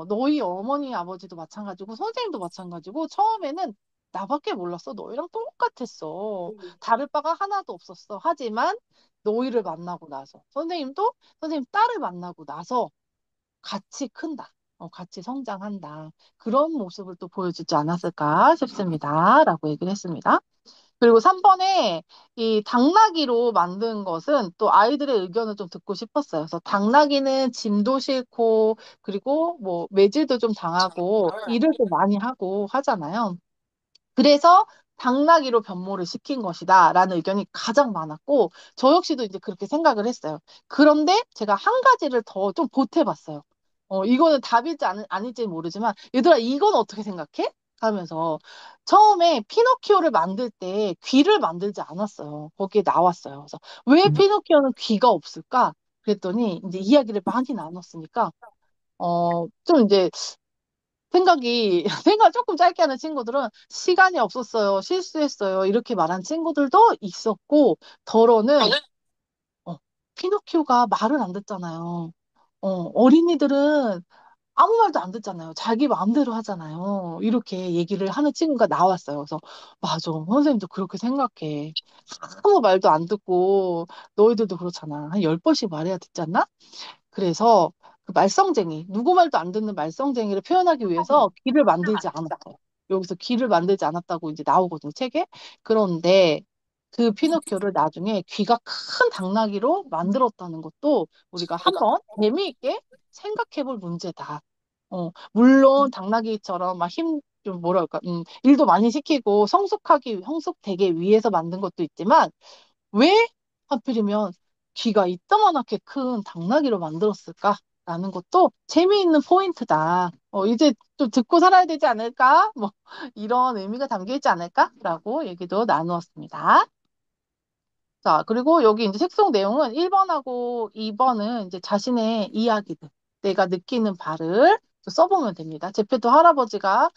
너희 어머니 아버지도 마찬가지고 선생님도 마찬가지고 처음에는 나밖에 몰랐어. 너희랑 똑같았어. 다를 바가 하나도 없었어. 하지만 너희를 만나고 나서 선생님 딸을 만나고 나서 같이 큰다. 같이 성장한다. 그런 모습을 또 보여주지 않았을까 싶습니다. 라고 얘기를 했습니다. 그리고 3번에 이 당나귀로 만든 것은 또 아이들의 의견을 좀 듣고 싶었어요. 그래서 당나귀는 짐도 싣고 그리고 뭐 매질도 좀 당하고 일을 좀 많이 하고 하잖아요. 그래서 당나귀로 변모를 시킨 것이다 라는 의견이 가장 많았고 저 역시도 이제 그렇게 생각을 했어요. 그런데 제가 한 가지를 더 좀 보태봤어요. 이거는 답일지 아닐지 모르지만 얘들아 이건 어떻게 생각해? 하면서 처음에 피노키오를 만들 때 귀를 만들지 않았어요. 거기에 나왔어요. 그래서 왜 피노키오는 귀가 없을까? 그랬더니 이제 이야기를 많이 나눴으니까 좀 이제 생각 조금 짧게 하는 친구들은 시간이 없었어요, 실수했어요, 이렇게 말한 친구들도 있었고, 덜어는, 어, 피노키오가 말을 안 듣잖아요. 어린이들은 아무 말도 안 듣잖아요. 자기 마음대로 하잖아요. 이렇게 얘기를 하는 친구가 나왔어요. 그래서, 맞아. 선생님도 그렇게 생각해. 아무 말도 안 듣고, 너희들도 그렇잖아. 한 10번씩 말해야 듣지 않나? 그래서 그 말썽쟁이, 누구 말도 안 듣는 말썽쟁이를 표현하기 위해서 귀를 만들지 않았어요. 여기서 귀를 만들지 않았다고 이제 나오거든요, 책에. 그런데 그 피노키오를 나중에 귀가 큰 당나귀로 만들었다는 것도 우리가 한번 재미있게 생각해 볼 문제다. 물론 당나귀처럼 막 좀 뭐랄까, 일도 많이 시키고 성숙되게 위해서 만든 것도 있지만 왜 하필이면 귀가 이따만하게 큰 당나귀로 만들었을까라는 것도 재미있는 포인트다. 이제 좀 듣고 살아야 되지 않을까? 뭐 이런 의미가 담겨 있지 않을까라고 얘기도 나누었습니다. 자, 그리고 여기 이제 책속 내용은 1번하고 2번은 이제 자신의 이야기들, 내가 느끼는 바를 써보면 됩니다. 제페토 할아버지가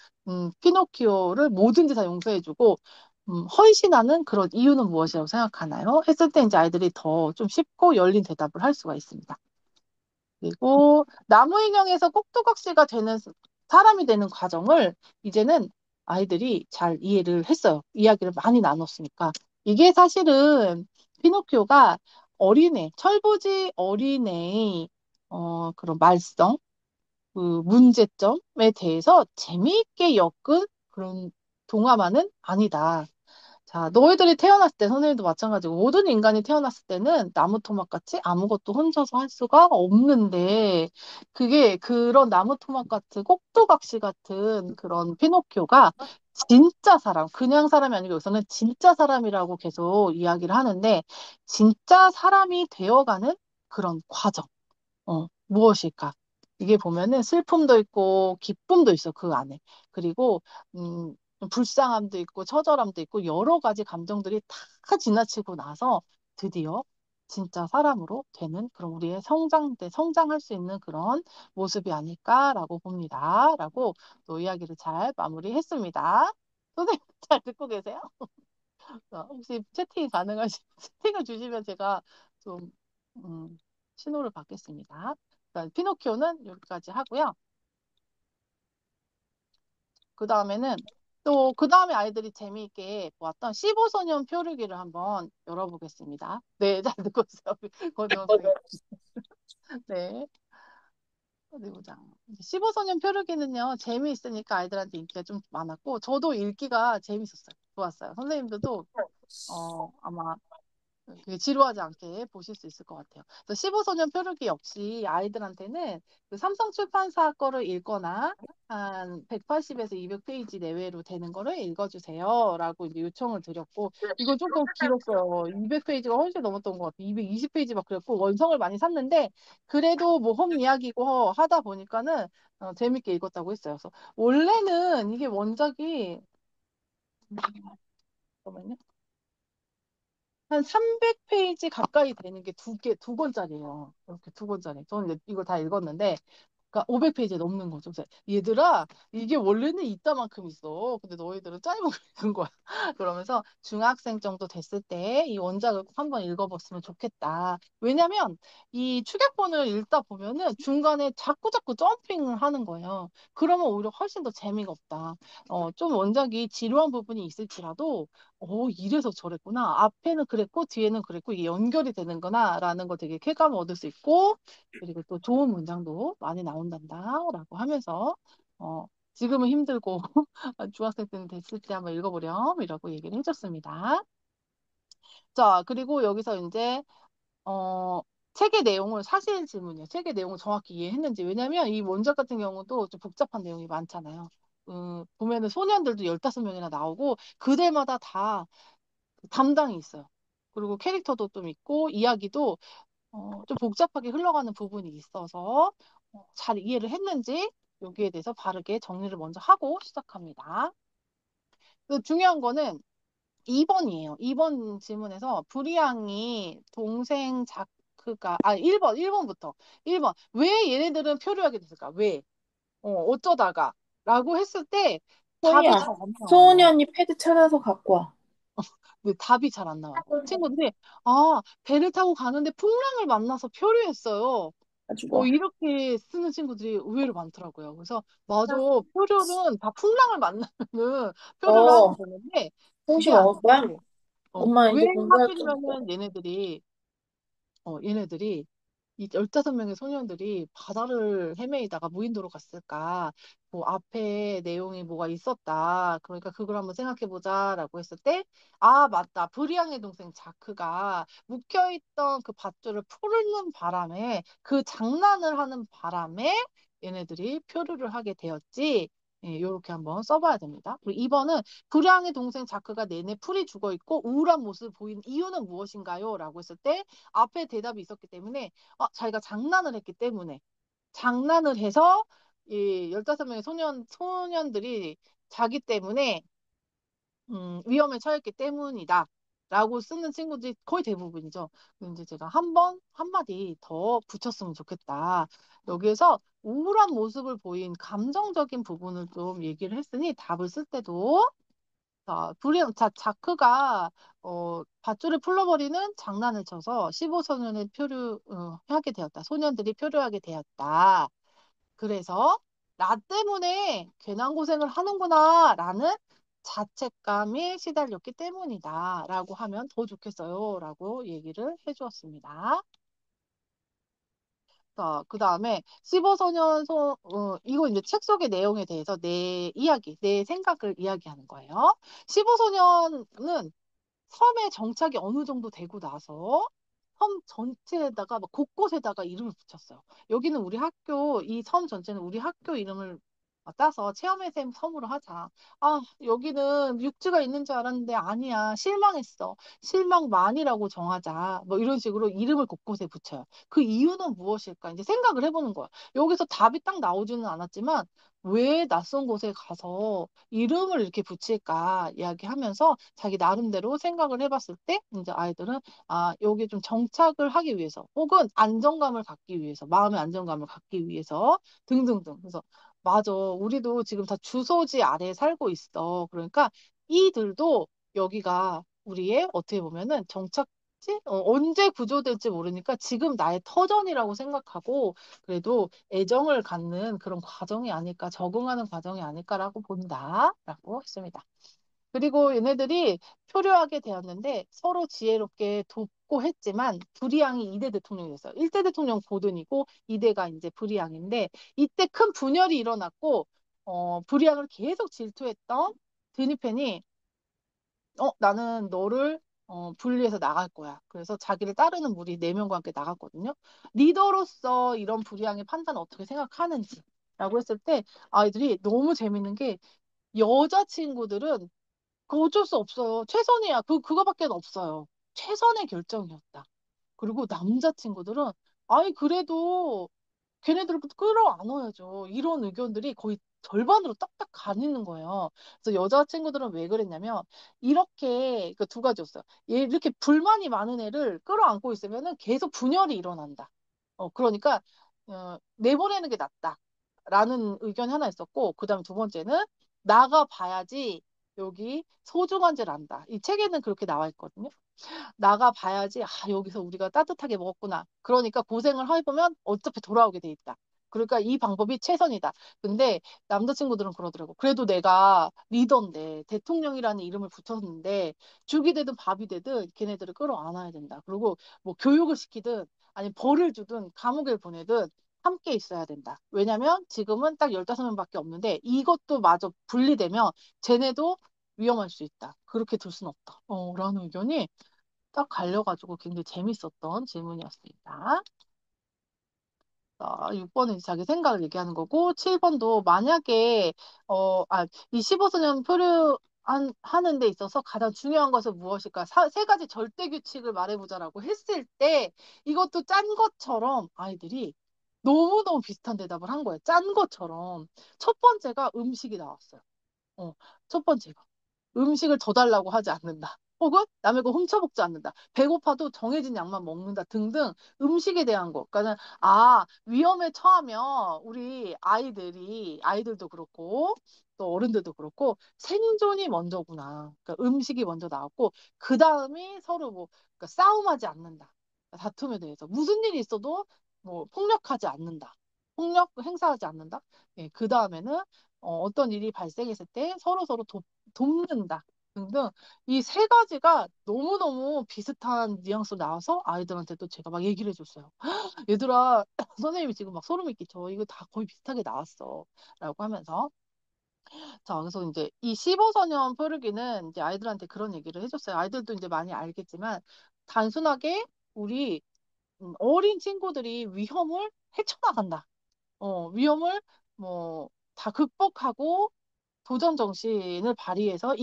피노키오를 뭐든지 다 용서해주고 헌신하는 그런 이유는 무엇이라고 생각하나요? 했을 때 이제 아이들이 더 좀 쉽고 열린 대답을 할 수가 있습니다. 그리고 나무 인형에서 꼭두각시가 되는 사람이 되는 과정을 이제는 아이들이 잘 이해를 했어요. 이야기를 많이 나눴으니까. 이게 사실은 피노키오가 철부지 어린애의 그런 말썽, 그 문제점에 대해서 재미있게 엮은 그런 동화만은 아니다. 자, 너희들이 태어났을 때, 선생님도 마찬가지고, 모든 인간이 태어났을 때는 나무 토막 같이 아무것도 혼자서 할 수가 없는데, 그런 나무 토막 같은, 꼭두각시 같은 그런 피노키오가 진짜 사람, 그냥 사람이 아니고 여기서는 진짜 사람이라고 계속 이야기를 하는데, 진짜 사람이 되어가는 그런 과정. 무엇일까? 이게 보면은 슬픔도 있고 기쁨도 있어, 그 안에. 그리고, 불쌍함도 있고 처절함도 있고 여러 가지 감정들이 다 지나치고 나서 드디어 진짜 사람으로 되는 그런 우리의 성장할 수 있는 그런 모습이 아닐까라고 봅니다. 라고 또 이야기를 잘 마무리했습니다. 선생님 잘 듣고 계세요? 혹시 채팅 가능하시, 채팅을 주시면 제가 좀, 신호를 받겠습니다. 그러니까 피노키오는 여기까지 하고요. 그 다음에는 그 다음에 아이들이 재미있게 보았던 15소년 표류기를 한번 열어보겠습니다. 네, 잘 듣고 있어요. 고등학생. 네. 어디 보자. 15소년 표류기는요, 재미있으니까 아이들한테 인기가 좀 많았고, 저도 읽기가 재밌었어요. 좋았어요. 선생님들도, 아마 그게 지루하지 않게 보실 수 있을 것 같아요. 그래서 15소년 표류기 역시 아이들한테는 그 삼성 출판사 거를 읽거나 한 180에서 200페이지 내외로 되는 거를 읽어주세요. 라고 이제 요청을 드렸고, 이거 조금 길었어요. 200페이지가 훨씬 넘었던 것 같아요. 220페이지 막 그랬고, 원성을 많이 샀는데, 그래도 뭐 홈 이야기고 하다 보니까는 재밌게 읽었다고 했어요. 그래서 원래는 이게 원작이 잠깐만요. 한 300페이지 가까이 되는 게 두 권짜리예요. 이렇게 두 권짜리. 저는 이제 이걸 다 읽었는데, 그러니까 500페이지 넘는 거죠. 그래서 얘들아, 이게 원래는 이따만큼 있어. 근데 너희들은 짧은 거 읽은 거야. 그러면서 중학생 정도 됐을 때 이 원작을 꼭 한번 읽어봤으면 좋겠다. 왜냐면 이 축약본을 읽다 보면은 중간에 자꾸 점핑을 하는 거예요. 그러면 오히려 훨씬 더 재미가 없다. 좀 원작이 지루한 부분이 있을지라도 이래서 저랬구나. 앞에는 그랬고, 뒤에는 그랬고, 이게 연결이 되는구나, 라는 걸 되게 쾌감을 얻을 수 있고, 그리고 또 좋은 문장도 많이 나온단다, 라고 하면서, 어, 지금은 힘들고, 중학생 때는 됐을 때 한번 읽어보렴, 이라고 얘기를 해줬습니다. 자, 그리고 여기서 이제, 어, 책의 내용을, 사실 질문이에요. 책의 내용을 정확히 이해했는지. 왜냐면 이 원작 같은 경우도 좀 복잡한 내용이 많잖아요. 보면은 소년들도 15명이나 나오고, 그들마다 다 담당이 있어요. 그리고 캐릭터도 좀 있고 이야기도 좀 복잡하게 흘러가는 부분이 있어서 잘 이해를 했는지 여기에 대해서 바르게 정리를 먼저 하고 시작합니다. 그 중요한 거는 2번이에요. 2번 질문에서 불이양이 동생 자크가 1번부터 1번 왜 얘네들은 표류하게 됐을까? 왜? 어쩌다가 라고 했을 때 답이 소희야, 잘 안 소은이 나와요. 언니 패드 찾아서 갖고 와. 왜 답이 잘 안 나와요. 친구들이, 아, 배를 타고 가는데 풍랑을 만나서 표류했어요. 가지고 와. 이렇게 쓰는 친구들이 의외로 많더라고요. 그래서, 맞아. 표류는 다 풍랑을 만나면은 표류를 하게 너 되는데, 홍시 그게 먹을 거야? 아니고, 엄마 왜 이제 공부할 거니까. 하필이면은 얘네들이 이 15명의 소년들이 바다를 헤매이다가 무인도로 갔을까? 뭐 앞에 내용이 뭐가 있었다. 그러니까 그걸 한번 생각해 보자라고 했을 때, 아, 맞다. 브리앙의 동생 자크가 묵혀있던 그 밧줄을 풀는 바람에 그 장난을 하는 바람에 얘네들이 표류를 하게 되었지. 예, 요렇게 한번 써봐야 됩니다. 그리고 2번은 불량의 동생 자크가 내내 풀이 죽어 있고 우울한 모습을 보이는 이유는 무엇인가요? 라고 했을 때 앞에 대답이 있었기 때문에 자기가 장난을 했기 때문에 장난을 해서 이 15명의 소년들이 자기 때문에 위험에 처했기 때문이다. 라고 쓰는 친구들이 거의 대부분이죠. 이제 제가 한마디 더 붙였으면 좋겠다. 여기에서 우울한 모습을 보인 감정적인 부분을 좀 얘기를 했으니 답을 쓸 때도 자크가 밧줄을 풀러버리는 장난을 쳐서 15소년을 하게 되었다. 소년들이 표류하게 되었다. 그래서 나 때문에 괜한 고생을 하는구나 라는 자책감에 시달렸기 때문이다 라고 하면 더 좋겠어요 라고 얘기를 해주었습니다. 자, 그 다음에 15소년 이거 이제 책 속의 내용에 대해서 내 생각을 이야기하는 거예요. 15소년은 섬에 정착이 어느 정도 되고 나서 섬 전체에다가 막 곳곳에다가 이름을 붙였어요. 여기는 우리 학교, 이 섬 전체는 우리 학교 이름을 따서 체험의 샘 섬으로 하자. 아, 여기는 육지가 있는 줄 알았는데 아니야. 실망했어. 실망만이라고 정하자. 뭐 이런 식으로 이름을 곳곳에 붙여요. 그 이유는 무엇일까? 이제 생각을 해보는 거야. 여기서 답이 딱 나오지는 않았지만 왜 낯선 곳에 가서 이름을 이렇게 붙일까 이야기하면서 자기 나름대로 생각을 해봤을 때 이제 아이들은 여기 좀 정착을 하기 위해서 혹은 안정감을 갖기 위해서 마음의 안정감을 갖기 위해서 등등등. 그래서 맞아. 우리도 지금 다 주소지 아래에 살고 있어. 그러니까 이들도 여기가 우리의 어떻게 보면은 정착지? 언제 구조될지 모르니까 지금 나의 터전이라고 생각하고 그래도 애정을 갖는 그런 과정이 아닐까, 적응하는 과정이 아닐까라고 본다라고 했습니다. 그리고 얘네들이 표류하게 되었는데 서로 지혜롭게 돕고 했지만 불이양이 2대 대통령이 됐어요. 1대 대통령 고든이고 2대가 이제 불이양인데 이때 큰 분열이 일어났고 불이양을 계속 질투했던 드니펜이 나는 너를 분리해서 나갈 거야. 그래서 자기를 따르는 무리 4명과 함께 나갔거든요. 리더로서 이런 불이양의 판단을 어떻게 생각하는지 라고 했을 때 아이들이 너무 재밌는 게 여자친구들은 그 어쩔 수 없어요. 최선이야. 그거밖에 없어요. 최선의 결정이었다. 그리고 남자친구들은 아니 그래도 걔네들을 끌어안아야죠. 이런 의견들이 거의 절반으로 딱딱 가리는 거예요. 그래서 여자친구들은 왜 그랬냐면 이렇게 그 두 가지였어요. 얘 이렇게 불만이 많은 애를 끌어안고 있으면은 계속 분열이 일어난다. 그러니까 내보내는 게 낫다라는 의견이 하나 있었고, 그다음에 두 번째는 나가 봐야지 여기 소중한 줄 안다. 이 책에는 그렇게 나와 있거든요. 나가 봐야지, 여기서 우리가 따뜻하게 먹었구나. 그러니까 고생을 해보면 어차피 돌아오게 돼 있다. 그러니까 이 방법이 최선이다. 근데 남자친구들은 그러더라고. 그래도 내가 리더인데, 대통령이라는 이름을 붙였는데, 죽이 되든 밥이 되든 걔네들을 끌어안아야 된다. 그리고 뭐 교육을 시키든, 아니 벌을 주든, 감옥에 보내든, 함께 있어야 된다. 왜냐면 지금은 딱 15명밖에 없는데, 이것도 마저 분리되면 쟤네도 위험할 수 있다. 그렇게 둘 순 없다. 라는 의견이 딱 갈려가지고 굉장히 재밌었던 질문이었습니다. 6번은 자기 생각을 얘기하는 거고, 7번도 만약에, 이 15소년 하는 데 있어서 가장 중요한 것은 무엇일까? 세 가지 절대 규칙을 말해보자라고 했을 때, 이것도 짠 것처럼 아이들이 너무너무 비슷한 대답을 한 거예요. 짠 것처럼. 첫 번째가 음식이 나왔어요. 첫 번째가. 음식을 더 달라고 하지 않는다. 혹은 남의 거 훔쳐먹지 않는다. 배고파도 정해진 양만 먹는다 등등 음식에 대한 거. 그러니까 위험에 처하면 우리 아이들도 그렇고 또 어른들도 그렇고 생존이 먼저구나. 그러니까 음식이 먼저 나왔고 그 다음이 서로 그러니까 싸움하지 않는다. 다툼에 대해서 무슨 일이 있어도 뭐 폭력하지 않는다. 폭력 행사하지 않는다. 예, 그 다음에는 어떤 일이 발생했을 때 서로 돕는다 등등 이 세 가지가 너무너무 비슷한 뉘앙스로 나와서 아이들한테도 제가 막 얘기를 해줬어요. 얘들아, 선생님이 지금 막 소름이 끼쳐. 이거 다 거의 비슷하게 나왔어. 라고 하면서. 자, 그래서 이제 이 15소년 표류기는 이제 아이들한테 그런 얘기를 해줬어요. 아이들도 이제 많이 알겠지만 단순하게 우리 어린 친구들이 위험을 헤쳐나간다. 위험을 뭐 다 극복하고 도전 정신을 발휘해서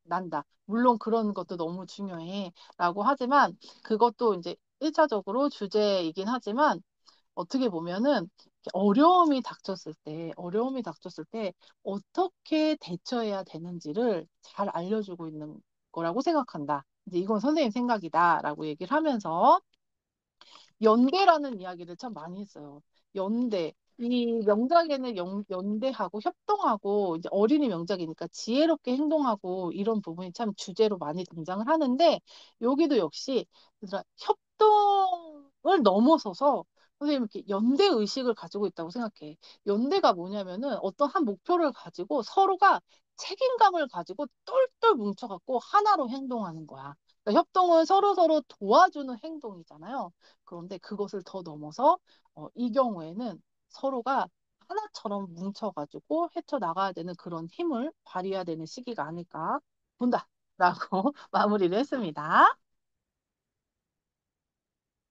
난다. 물론 그런 것도 너무 중요해. 라고 하지만 그것도 이제 1차적으로 주제이긴 하지만 어떻게 보면은 어려움이 닥쳤을 때 어떻게 대처해야 되는지를 잘 알려주고 있는 거라고 생각한다. 이제 이건 선생님 생각이다라고 얘기를 하면서 연대라는 이야기를 참 많이 했어요. 연대. 이 명작에는 연대하고 협동하고 이제 어린이 명작이니까 지혜롭게 행동하고 이런 부분이 참 주제로 많이 등장을 하는데 여기도 역시 얘들아, 협동을 넘어서서 선생님 이렇게 연대 의식을 가지고 있다고 생각해. 연대가 뭐냐면은 어떤 한 목표를 가지고 서로가 책임감을 가지고 똘똘 뭉쳐갖고 하나로 행동하는 거야. 그러니까 협동은 서로서로 도와주는 행동이잖아요. 그런데 그것을 더 넘어서 이 경우에는 서로가 하나처럼 뭉쳐가지고 헤쳐나가야 되는 그런 힘을 발휘해야 되는 시기가 아닐까 본다라고 마무리를 했습니다.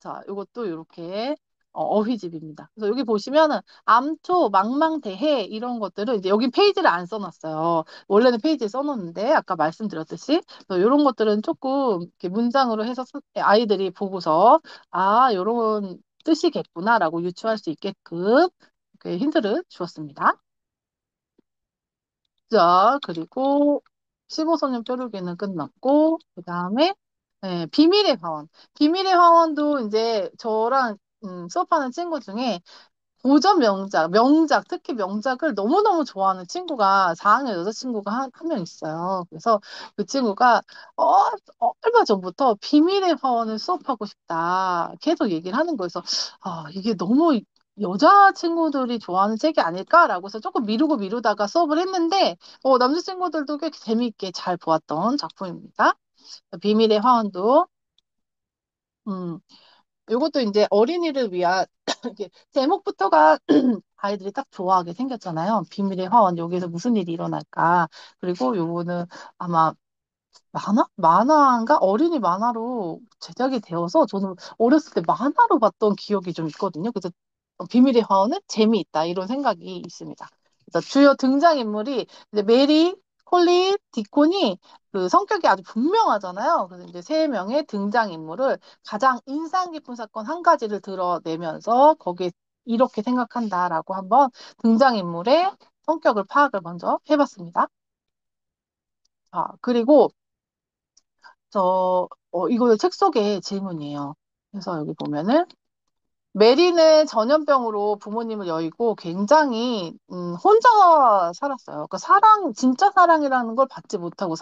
자, 이것도 이렇게 어휘집입니다. 그래서 여기 보시면은 암초, 망망대해 이런 것들은 이제 여기 페이지를 안 써놨어요. 원래는 페이지에 써놓는데 아까 말씀드렸듯이 이런 것들은 조금 이렇게 문장으로 해서 아이들이 보고서 이런 뜻이겠구나라고 유추할 수 있게끔 이렇게 힌트를 주었습니다. 자, 그리고 15소년 뾰루기는 끝났고 그 다음에 비밀의 화원. 비밀의 화원도 이제 저랑 수업하는 친구 중에 고전 명작, 특히 명작을 너무너무 좋아하는 친구가 4학년 여자친구가 한 명 있어요. 그래서 그 친구가 얼마 전부터 비밀의 화원을 수업하고 싶다. 계속 얘기를 하는 거여서 이게 너무 여자친구들이 좋아하는 책이 아닐까라고 해서 조금 미루다가 수업을 했는데 남자친구들도 꽤 재미있게 잘 보았던 작품입니다. 비밀의 화원도 이것도 이제 어린이를 위한 이게 제목부터가 아이들이 딱 좋아하게 생겼잖아요. 비밀의 화원 여기서 무슨 일이 일어날까? 그리고 요거는 아마 만화인가 어린이 만화로 제작이 되어서 저는 어렸을 때 만화로 봤던 기억이 좀 있거든요. 그래서 비밀의 화원은 재미있다 이런 생각이 있습니다. 그래서 주요 등장인물이 이제 메리, 콜린, 디콘이 그 성격이 아주 분명하잖아요. 그래서 이제 세 명의 등장인물을 가장 인상 깊은 사건 한 가지를 드러내면서 거기에 이렇게 생각한다라고 한번 등장인물의 성격을 파악을 먼저 해봤습니다. 자, 그리고 이거 책 속의 질문이에요. 그래서 여기 보면은 메리는 전염병으로 부모님을 여의고 굉장히 혼자 살았어요. 그러니까 진짜 사랑이라는 걸 받지 못하고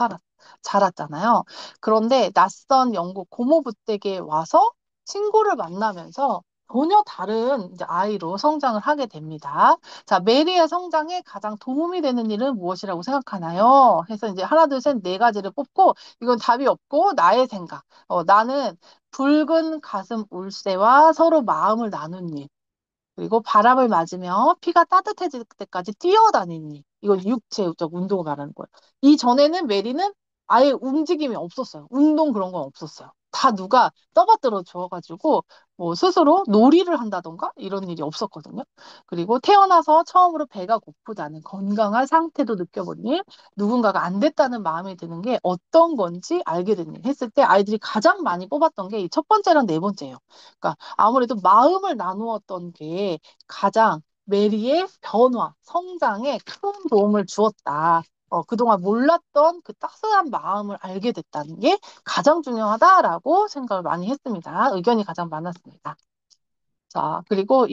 자랐잖아요. 그런데 낯선 영국 고모부 댁에 와서 친구를 만나면서 전혀 다른 이제 아이로 성장을 하게 됩니다. 자, 메리의 성장에 가장 도움이 되는 일은 무엇이라고 생각하나요? 해서 이제 하나, 둘, 셋, 네 가지를 뽑고 이건 답이 없고 나의 생각. 나는 붉은 가슴 울새와 서로 마음을 나눈 일. 그리고 바람을 맞으며 피가 따뜻해질 때까지 뛰어다니는 일. 이건 육체적 운동을 말하는 거예요. 이전에는 메리는 아예 움직임이 없었어요. 운동 그런 건 없었어요. 다 누가 떠받들어 주어가지고 뭐 스스로 놀이를 한다던가 이런 일이 없었거든요. 그리고 태어나서 처음으로 배가 고프다는 건강한 상태도 느껴본 일, 누군가가 안 됐다는 마음이 드는 게 어떤 건지 알게 된 일 했을 때 아이들이 가장 많이 뽑았던 게 이 첫 번째랑 네 번째예요. 그러니까 아무래도 마음을 나누었던 게 가장 메리의 변화, 성장에 큰 도움을 주었다. 그동안 몰랐던 그 따스한 마음을 알게 됐다는 게 가장 중요하다라고 생각을 많이 했습니다. 의견이 가장 많았습니다. 자, 그리고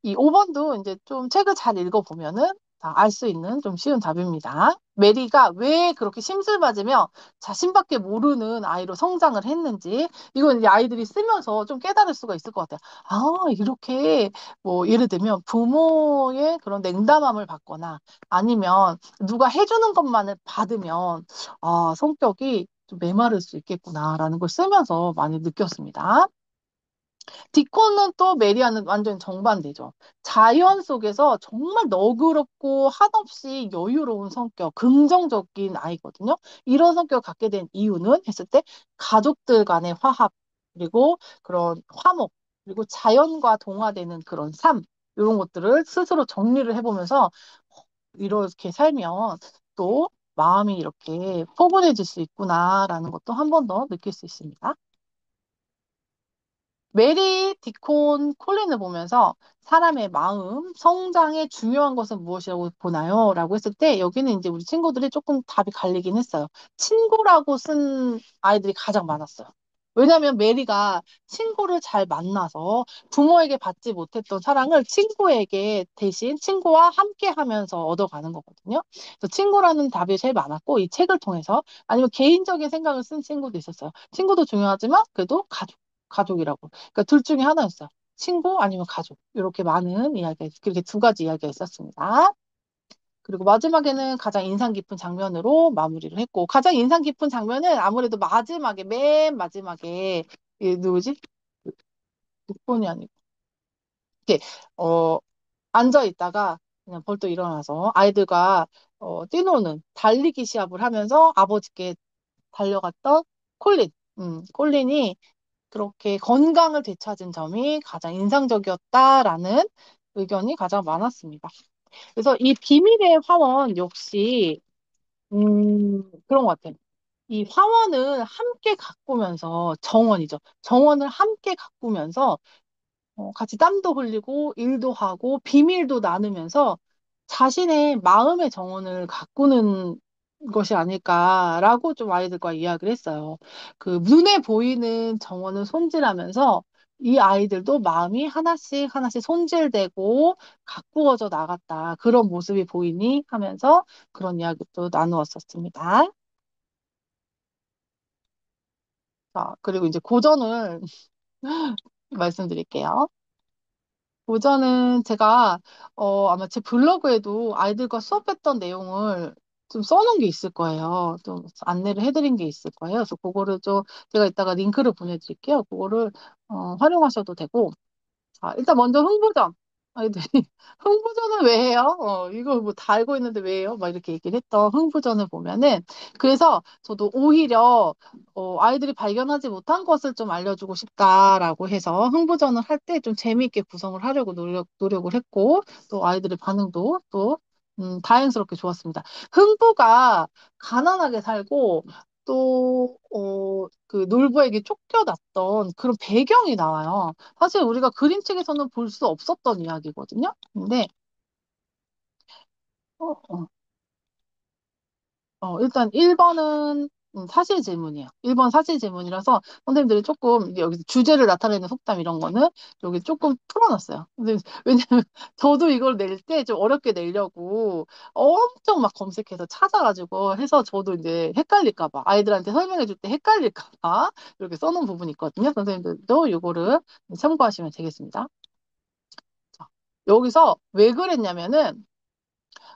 이 5번도 이제 좀 책을 잘 읽어보면은 알 수 있는 좀 쉬운 답입니다. 메리가 왜 그렇게 심술맞으며 자신밖에 모르는 아이로 성장을 했는지, 이건 이제 아이들이 쓰면서 좀 깨달을 수가 있을 것 같아요. 아, 이렇게, 뭐, 예를 들면 부모의 그런 냉담함을 받거나 아니면 누가 해주는 것만을 받으면, 아, 성격이 좀 메마를 수 있겠구나라는 걸 쓰면서 많이 느꼈습니다. 디코는 또 메리아는 완전 정반대죠. 자연 속에서 정말 너그럽고 한없이 여유로운 성격, 긍정적인 아이거든요. 이런 성격을 갖게 된 이유는 했을 때 가족들 간의 화합, 그리고 그런 화목, 그리고 자연과 동화되는 그런 삶, 이런 것들을 스스로 정리를 해보면서 이렇게 살면 또 마음이 이렇게 포근해질 수 있구나라는 것도 한 번 더 느낄 수 있습니다. 메리, 디콘, 콜린을 보면서 사람의 마음, 성장에 중요한 것은 무엇이라고 보나요? 라고 했을 때 여기는 이제 우리 친구들이 조금 답이 갈리긴 했어요. 친구라고 쓴 아이들이 가장 많았어요. 왜냐하면 메리가 친구를 잘 만나서 부모에게 받지 못했던 사랑을 친구에게 대신 친구와 함께 하면서 얻어가는 거거든요. 그래서 친구라는 답이 제일 많았고 이 책을 통해서 아니면 개인적인 생각을 쓴 친구도 있었어요. 친구도 중요하지만 그래도 가족이라고. 그러니까 둘 중에 하나였어요. 친구 아니면 가족. 이렇게 많은 이야기, 그렇게 두 가지 이야기가 있었습니다. 그리고 마지막에는 가장 인상 깊은 장면으로 마무리를 했고, 가장 인상 깊은 장면은 아무래도 마지막에, 맨 마지막에, 누구지? 육본이 아니고, 이렇게, 앉아 있다가 그냥 벌떡 일어나서 아이들과, 뛰노는 달리기 시합을 하면서 아버지께 달려갔던 콜린. 콜린이 그렇게 건강을 되찾은 점이 가장 인상적이었다라는 의견이 가장 많았습니다. 그래서 이 비밀의 화원 역시 그런 것 같아요. 이 화원을 함께 가꾸면서 정원이죠. 정원을 함께 가꾸면서 같이 땀도 흘리고 일도 하고 비밀도 나누면서 자신의 마음의 정원을 가꾸는 것이 아닐까라고 좀 아이들과 이야기를 했어요. 그 눈에 보이는 정원을 손질하면서 이 아이들도 마음이 하나씩 하나씩 손질되고 가꾸어져 나갔다. 그런 모습이 보이니 하면서 그런 이야기도 나누었었습니다. 자, 그리고 이제 고전을 말씀드릴게요. 오전은 제가 아마 제 블로그에도 아이들과 수업했던 내용을 좀 써놓은 게 있을 거예요. 좀 안내를 해드린 게 있을 거예요. 그래서 그거를 좀 제가 이따가 링크를 보내드릴게요. 그거를 활용하셔도 되고 자, 일단 먼저 흥부전. 아이들이 흥부전을 왜 해요? 이거 뭐 다 알고 있는데 왜 해요? 막 이렇게 얘기를 했던 흥부전을 보면은 그래서 저도 오히려 아이들이 발견하지 못한 것을 좀 알려주고 싶다라고 해서 흥부전을 할 때 좀 재미있게 구성을 하려고 노력을 했고 또 아이들의 반응도 또 다행스럽게 좋았습니다. 흥부가 가난하게 살고 또, 그 놀부에게 쫓겨났던 그런 배경이 나와요. 사실 우리가 그림책에서는 볼 수 없었던 이야기거든요. 근데 어, 어. 일단 1번은 사실 질문이에요. 1번 사실 질문이라서 선생님들이 조금 이게 여기서 주제를 나타내는 속담 이런 거는 여기 조금 풀어놨어요. 근데 왜냐면 저도 이걸 낼 때 좀 어렵게 내려고 엄청 막 검색해서 찾아가지고 해서 저도 이제 헷갈릴까 봐 아이들한테 설명해 줄 때 헷갈릴까 봐 이렇게 써놓은 부분이 있거든요. 선생님들도 이거를 참고하시면 되겠습니다. 자, 여기서 왜 그랬냐면은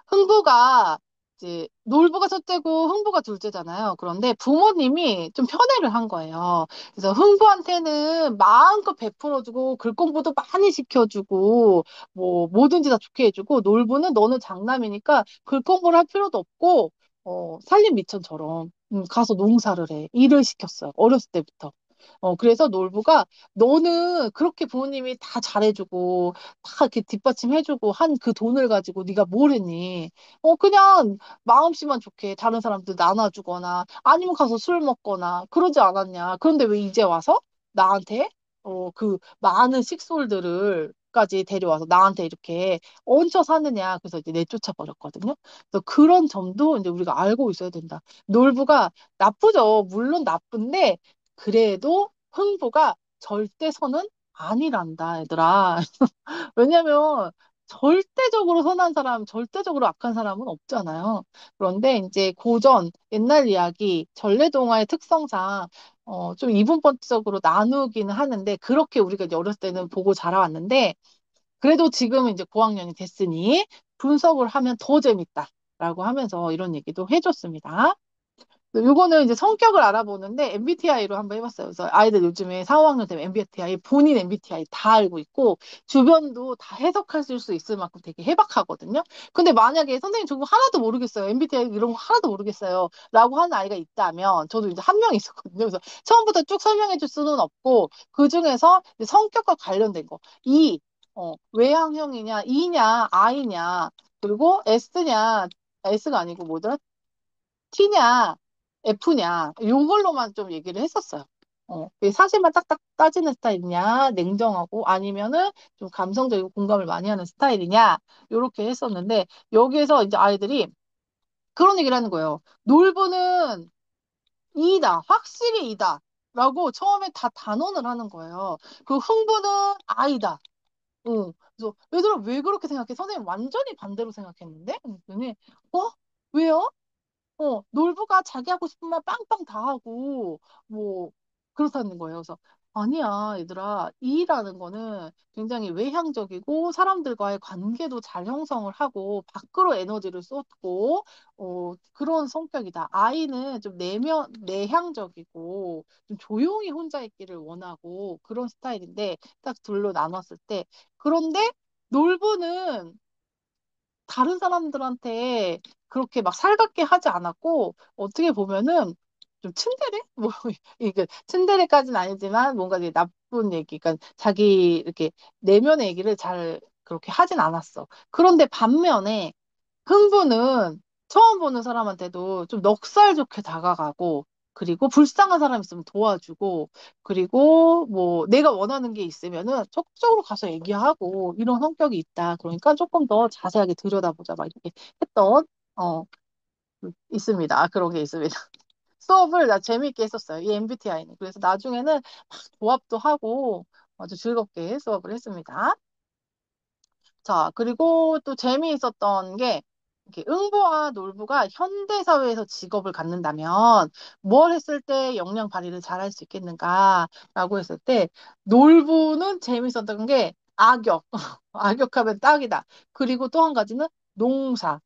흥부가 이제 놀부가 첫째고 흥부가 둘째잖아요. 그런데 부모님이 좀 편애를 한 거예요. 그래서 흥부한테는 마음껏 베풀어주고 글 공부도 많이 시켜주고 뭐 뭐든지 다 좋게 해주고 놀부는 너는 장남이니까 글 공부를 할 필요도 없고 살림 미천처럼 가서 농사를 해. 일을 시켰어요. 어렸을 때부터. 그래서 놀부가 너는 그렇게 부모님이 다 잘해주고 다 이렇게 뒷받침해주고 한 그 돈을 가지고 네가 뭘 했니? 그냥 마음씨만 좋게 다른 사람들 나눠주거나 아니면 가서 술 먹거나 그러지 않았냐? 그런데 왜 이제 와서 나한테 그 많은 식솔들을까지 데려와서 나한테 이렇게 얹혀 사느냐? 그래서 이제 내쫓아 버렸거든요. 그래서 그런 점도 이제 우리가 알고 있어야 된다. 놀부가 나쁘죠. 물론 나쁜데 그래도 흥부가 절대선은 아니란다, 얘들아. 왜냐면 절대적으로 선한 사람, 절대적으로 악한 사람은 없잖아요. 그런데 이제 고전, 옛날 이야기, 전래동화의 특성상 좀 이분법적으로 나누기는 하는데 그렇게 우리가 이제 어렸을 때는 보고 자라왔는데 그래도 지금은 이제 고학년이 됐으니 분석을 하면 더 재밌다라고 하면서 이런 얘기도 해줬습니다. 요거는 이제 성격을 알아보는데 MBTI로 한번 해봤어요. 그래서 아이들 요즘에 4, 5학년 되면 MBTI, 본인 MBTI 다 알고 있고, 주변도 다 해석하실 수 있을 만큼 되게 해박하거든요. 근데 만약에 선생님 저거 하나도 모르겠어요. MBTI 이런 거 하나도 모르겠어요. 라고 하는 아이가 있다면, 저도 이제 한 명 있었거든요. 그래서 처음부터 쭉 설명해 줄 수는 없고, 그 중에서 성격과 관련된 거. 외향형이냐, E냐, I냐, 그리고 S냐, S가 아니고 뭐더라? T냐, F냐, 요걸로만 좀 얘기를 했었어요. 사실만 딱딱 따지는 스타일이냐, 냉정하고, 아니면은 좀 감성적이고 공감을 많이 하는 스타일이냐, 요렇게 했었는데, 여기에서 이제 아이들이 그런 얘기를 하는 거예요. 놀부는 이다, 확실히 이다. 라고 처음에 다 단언을 하는 거예요. 그 흥부는 아이다. 그래서 얘들아 왜 그렇게 생각해? 선생님 완전히 반대로 생각했는데? 그랬더니 왜요? 놀부가 자기 하고 싶은 말 빵빵 다 하고, 뭐, 그렇다는 거예요. 그래서, 아니야, 얘들아. 이라는 거는 굉장히 외향적이고, 사람들과의 관계도 잘 형성을 하고, 밖으로 에너지를 쏟고, 그런 성격이다. 아이는 좀 내향적이고, 좀 조용히 혼자 있기를 원하고, 그런 스타일인데, 딱 둘로 나눴을 때, 그런데 놀부는 다른 사람들한테 그렇게 막 살갑게 하지 않았고, 어떻게 보면은 좀 츤데레? 뭐, 이게 츤데레까지는 아니지만 뭔가 이제 나쁜 얘기, 그러니까 자기 이렇게 내면의 얘기를 잘 그렇게 하진 않았어. 그런데 반면에 흥부는 처음 보는 사람한테도 좀 넉살 좋게 다가가고, 그리고 불쌍한 사람 있으면 도와주고, 그리고 뭐 내가 원하는 게 있으면은 적극적으로 가서 얘기하고, 이런 성격이 있다. 그러니까 조금 더 자세하게 들여다보자. 막 이렇게 했던, 어, 있습니다. 그런 게 있습니다. 수업을 나 재미있게 했었어요. 이 MBTI는. 그래서 나중에는 막 조합도 하고 아주 즐겁게 수업을 했습니다. 자, 그리고 또 재미있었던 게, 이렇게 응보와 놀부가 현대 사회에서 직업을 갖는다면 뭘 했을 때 역량 발휘를 잘 할 수 있겠는가라고 했을 때 놀부는 재미있었던 게 악역. 악역하면 딱이다. 그리고 또 한 가지는 농사.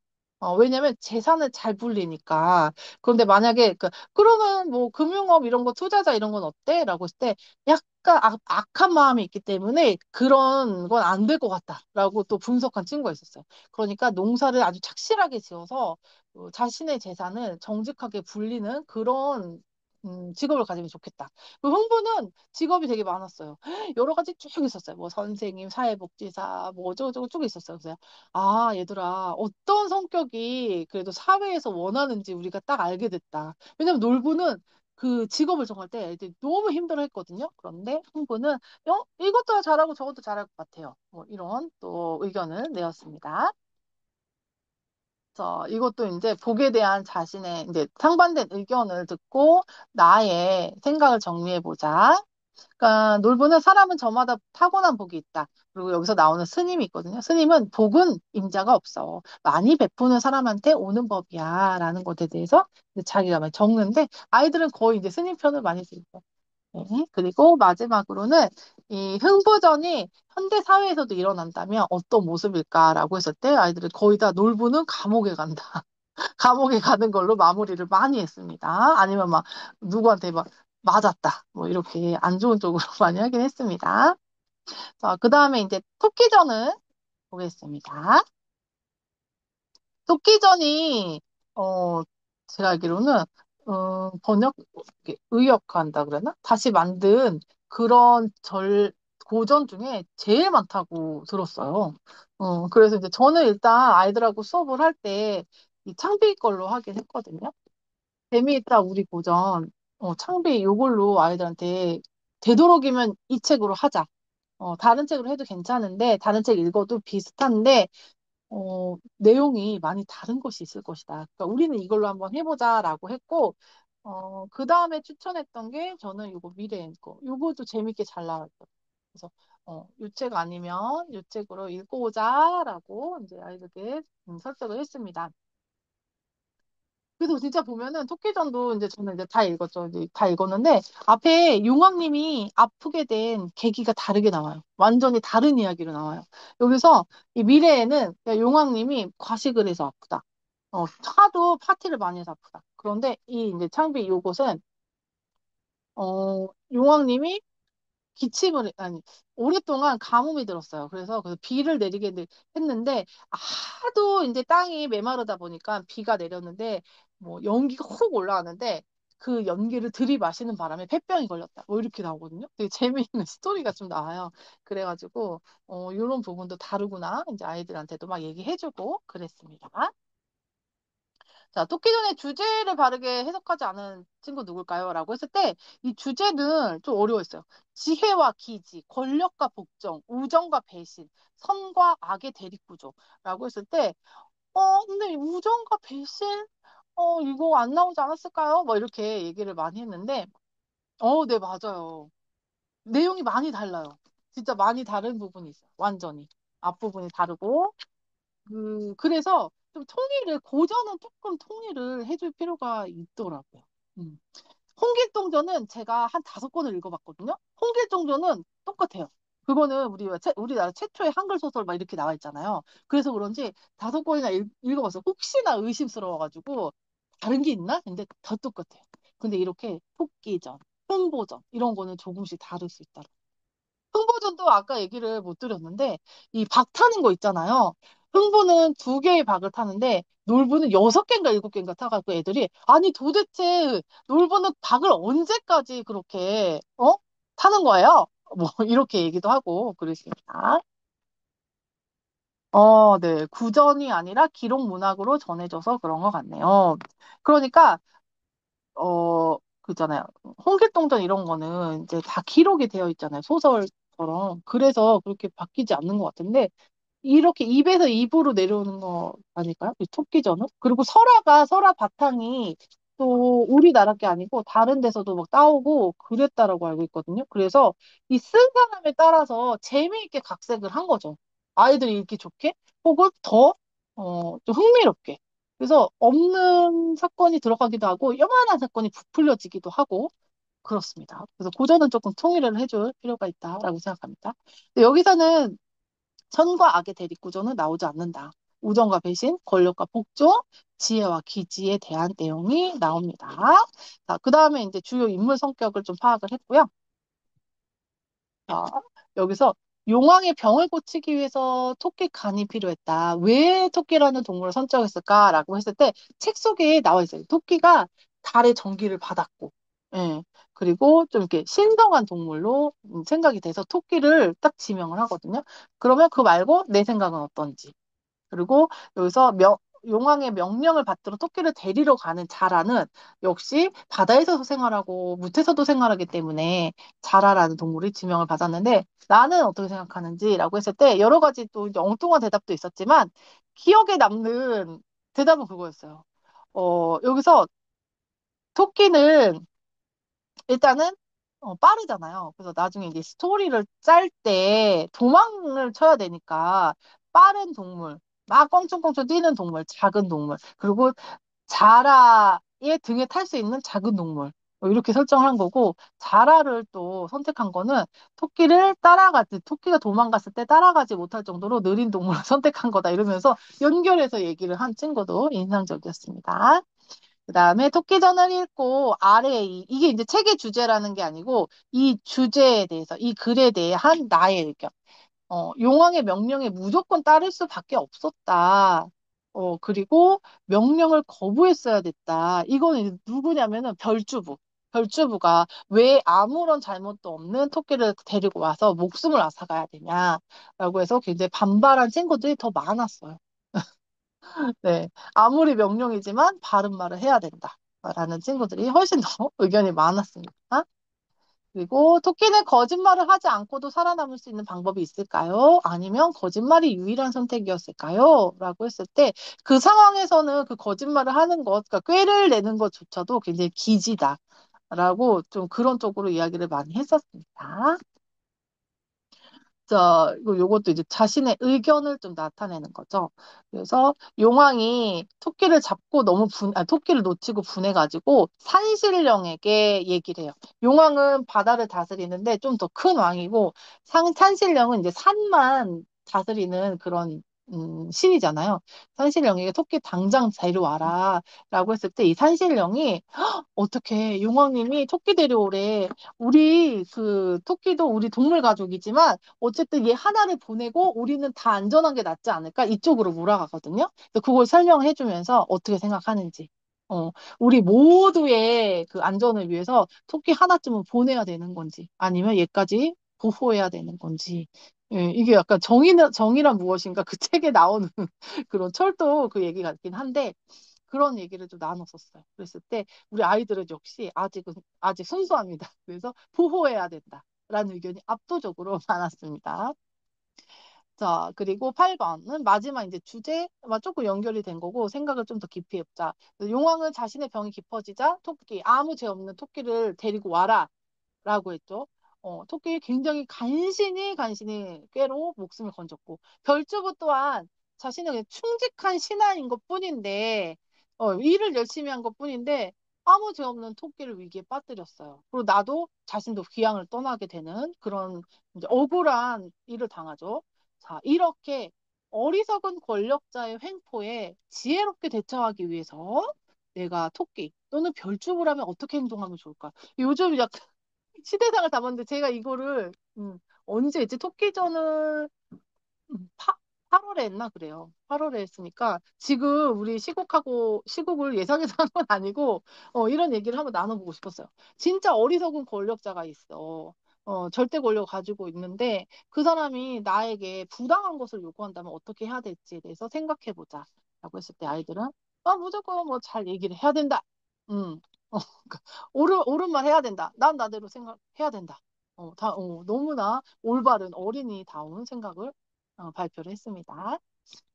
왜냐면 재산을 잘 불리니까. 그런데 만약에 그러면 뭐 금융업 이런 거 투자자 이런 건 어때? 라고 했을 때 약간 악한 마음이 있기 때문에 그런 건 안 될 것 같다라고 또 분석한 친구가 있었어요. 그러니까 농사를 아주 착실하게 지어서 자신의 재산을 정직하게 불리는 그런 직업을 가지면 좋겠다. 그 흥부는 직업이 되게 많았어요. 여러 가지 쭉 있었어요. 뭐 선생님, 사회복지사, 뭐 어쩌고저쩌고 쭉 있었어요. 그래서 얘들아, 어떤 성격이 그래도 사회에서 원하는지 우리가 딱 알게 됐다. 왜냐면 놀부는 그 직업을 정할 때 이제 너무 힘들어 했거든요. 그런데 흥부는 이것도 잘하고 저것도 잘할 것 같아요. 뭐 이런 또 의견을 내었습니다. 자, 이것도 이제 복에 대한 자신의 이제 상반된 의견을 듣고 나의 생각을 정리해 보자. 그러니까 놀부는 사람은 저마다 타고난 복이 있다. 그리고 여기서 나오는 스님이 있거든요. 스님은 복은 임자가 없어. 많이 베푸는 사람한테 오는 법이야. 라는 것에 대해서 이제 자기가 막 적는데 아이들은 거의 이제 스님 편을 많이 들고. 네. 그리고 마지막으로는 이 흥부전이 현대 사회에서도 일어난다면 어떤 모습일까라고 했을 때 아이들은 거의 다 놀부는 감옥에 간다. 감옥에 가는 걸로 마무리를 많이 했습니다. 아니면 막 누구한테 막 맞았다. 뭐 이렇게 안 좋은 쪽으로 많이 하긴 했습니다. 자, 그 다음에 이제 토끼전은 보겠습니다. 토끼전이 제가 알기로는 의역한다 그러나? 다시 만든 그런 고전 중에 제일 많다고 들었어요. 그래서 이제 저는 일단 아이들하고 수업을 할 때 이 창비 걸로 하긴 했거든요. 재미있다 우리 고전. 창비 요걸로 아이들한테 되도록이면 이 책으로 하자. 다른 책으로 해도 괜찮은데 다른 책 읽어도 비슷한데 내용이 많이 다른 것이 있을 것이다. 그러니까 우리는 이걸로 한번 해보자라고 했고, 그 다음에 추천했던 게 저는 이거 미래의 거. 이것도 재밌게 잘 나왔죠. 그래서, 이 책 아니면 이 책으로 읽고 오자라고 이제 아이들께 설득을 했습니다. 그래서 진짜 보면은 토끼전도 이제 저는 이제 다 읽었죠. 이제 다 읽었는데 앞에 용왕님이 아프게 된 계기가 다르게 나와요. 완전히 다른 이야기로 나와요. 여기서 이 미래에는 용왕님이 과식을 해서 아프다. 하도 파티를 많이 해서 아프다. 그런데 이 이제 창비 요것은 용왕님이 아니, 오랫동안 가뭄이 들었어요. 그래서 그 비를 내리게 했는데, 하도 이제 땅이 메마르다 보니까 비가 내렸는데, 뭐, 연기가 훅 올라왔는데, 그 연기를 들이마시는 바람에 폐병이 걸렸다. 뭐, 이렇게 나오거든요. 되게 재미있는 스토리가 좀 나와요. 그래가지고, 이런 부분도 다르구나. 이제 아이들한테도 막 얘기해주고 그랬습니다. 자, 토끼전의 주제를 바르게 해석하지 않은 친구 누굴까요? 라고 했을 때, 이 주제는 좀 어려웠어요. 지혜와 기지, 권력과 복종, 우정과 배신, 선과 악의 대립구조. 라고 했을 때, 근데 이 우정과 배신? 이거 안 나오지 않았을까요? 뭐 이렇게 얘기를 많이 했는데, 네, 맞아요. 내용이 많이 달라요. 진짜 많이 다른 부분이 있어요. 완전히. 앞부분이 다르고, 그래서 좀 고전은 조금 통일을 해줄 필요가 있더라고요. 음. 홍길동전은 제가 한 5권을 읽어봤거든요. 홍길동전은 똑같아요. 그거는 우리나라 최초의 한글 소설 막 이렇게 나와 있잖아요. 그래서 그런지 5권이나 읽어봤어요. 혹시나 의심스러워가지고 다른 게 있나? 근데 다 똑같아요. 근데 이렇게 토끼전, 흥보전 이런 거는 조금씩 다를 수 있다. 흥보전도 아까 얘기를 못 드렸는데 이 박 타는 거 있잖아요. 흥보는 2개의 박을 타는데 놀부는 6개인가 7개인가 타가지고 애들이 아니 도대체 놀부는 박을 언제까지 그렇게 타는 거예요? 뭐 이렇게 얘기도 하고 그랬습니다. 네. 구전이 아니라 기록 문학으로 전해져서 그런 것 같네요. 그러니까 그잖아요. 홍길동전 이런 거는 이제 다 기록이 되어 있잖아요. 소설처럼. 그래서 그렇게 바뀌지 않는 것 같은데, 이렇게 입에서 입으로 내려오는 거 아닐까요? 이 토끼전은? 그리고 설화 바탕이 또 우리나라 게 아니고 다른 데서도 막 따오고 그랬다라고 알고 있거든요. 그래서 이 쓴 사람에 따라서 재미있게 각색을 한 거죠. 아이들이 읽기 좋게 혹은 더, 좀 흥미롭게. 그래서 없는 사건이 들어가기도 하고 요만한 사건이 부풀려지기도 하고 그렇습니다. 그래서 고전은 조금 통일을 해줄 필요가 있다라고 생각합니다. 근데 여기서는 선과 악의 대립구조는 나오지 않는다. 우정과 배신, 권력과 복종, 지혜와 기지에 대한 내용이 나옵니다. 자, 그 다음에 이제 주요 인물 성격을 좀 파악을 했고요. 자, 여기서 용왕의 병을 고치기 위해서 토끼 간이 필요했다. 왜 토끼라는 동물을 선정했을까라고 했을 때 책 속에 나와 있어요. 토끼가 달의 전기를 받았고, 예. 그리고 좀 이렇게 신성한 동물로 생각이 돼서 토끼를 딱 지명을 하거든요. 그러면 그거 말고 내 생각은 어떤지. 그리고 여기서 용왕의 명령을 받들어 토끼를 데리러 가는 자라는 역시 바다에서도 생활하고 무태서도 생활하기 때문에 자라라는 동물이 지명을 받았는데 나는 어떻게 생각하는지라고 했을 때 여러 가지 또 이제 엉뚱한 대답도 있었지만 기억에 남는 대답은 그거였어요. 여기서 토끼는 일단은 빠르잖아요. 그래서 나중에 이제 스토리를 짤 때 도망을 쳐야 되니까 빠른 동물, 막 껑충껑충 뛰는 동물, 작은 동물, 그리고 자라의 등에 탈 수 있는 작은 동물. 이렇게 설정한 거고, 자라를 또 선택한 거는 토끼가 도망갔을 때 따라가지 못할 정도로 느린 동물을 선택한 거다. 이러면서 연결해서 얘기를 한 친구도 인상적이었습니다. 그 다음에 토끼전을 읽고 아래에 이게 이제 책의 주제라는 게 아니고 이 주제에 대해서 이 글에 대해 한 나의 의견. 용왕의 명령에 무조건 따를 수밖에 없었다. 그리고 명령을 거부했어야 됐다. 이거는 이제 누구냐면은 별주부. 별주부가 왜 아무런 잘못도 없는 토끼를 데리고 와서 목숨을 앗아가야 되냐라고 해서 굉장히 반발한 친구들이 더 많았어요. 네. 아무리 명령이지만 바른 말을 해야 된다. 라는 친구들이 훨씬 더 의견이 많았습니다. 그리고 토끼는 거짓말을 하지 않고도 살아남을 수 있는 방법이 있을까요? 아니면 거짓말이 유일한 선택이었을까요? 라고 했을 때 그 상황에서는 그 거짓말을 하는 것, 그러니까 꾀를 내는 것조차도 굉장히 기지다. 라고 좀 그런 쪽으로 이야기를 많이 했었습니다. 요것도 이제 자신의 의견을 좀 나타내는 거죠. 그래서 용왕이 토끼를 잡고 토끼를 놓치고 분해가지고 산신령에게 얘기를 해요. 용왕은 바다를 다스리는데 좀 더 큰 왕이고, 산신령은 이제 산만 다스리는 그런, 신이잖아요. 산신령에게 토끼 당장 데려와라. 라고 했을 때 이 산신령이 어떻게 용왕님이 토끼 데려오래. 우리 그 토끼도 우리 동물 가족이지만 어쨌든 얘 하나를 보내고 우리는 다 안전한 게 낫지 않을까? 이쪽으로 몰아가거든요. 그래서 그걸 설명해주면서 어떻게 생각하는지. 우리 모두의 그 안전을 위해서 토끼 하나쯤은 보내야 되는 건지 아니면 얘까지 보호해야 되는 건지. 예, 이게 약간 정의란 무엇인가 그 책에 나오는 그런 철도 그 얘기 같긴 한데 그런 얘기를 좀 나눴었어요. 그랬을 때 우리 아이들은 역시 아직 순수합니다. 그래서 보호해야 된다라는 의견이 압도적으로 많았습니다. 자, 그리고 8번은 마지막 이제 주제와 조금 연결이 된 거고 생각을 좀 더 깊이 해보자. 용왕은 자신의 병이 깊어지자 아무 죄 없는 토끼를 데리고 와라. 라고 했죠. 토끼 굉장히 간신히 꾀로 목숨을 건졌고, 별주부 또한 자신은 그냥 충직한 신하인 것 뿐인데, 일을 열심히 한 것 뿐인데, 아무 죄 없는 토끼를 위기에 빠뜨렸어요. 그리고 나도 자신도 귀향을 떠나게 되는 그런 이제 억울한 일을 당하죠. 자, 이렇게 어리석은 권력자의 횡포에 지혜롭게 대처하기 위해서 내가 토끼 또는 별주부라면 어떻게 행동하면 좋을까? 요즘 약간 시대상을 담았는데 제가 이거를 언제 했지? 토끼전을 8월에 했나 그래요. 8월에 했으니까 지금 우리 시국을 예상해서 한 건 아니고 이런 얘기를 한번 나눠보고 싶었어요. 진짜 어리석은 권력자가 있어. 절대 권력을 가지고 있는데 그 사람이 나에게 부당한 것을 요구한다면 어떻게 해야 될지에 대해서 생각해보자. 라고 했을 때 아이들은 무조건 뭐 잘 얘기를 해야 된다. 음. 그러니까 옳은 말 해야 된다. 난 나대로 생각해야 된다. 너무나 올바른 어린이다운 생각을 발표를 했습니다.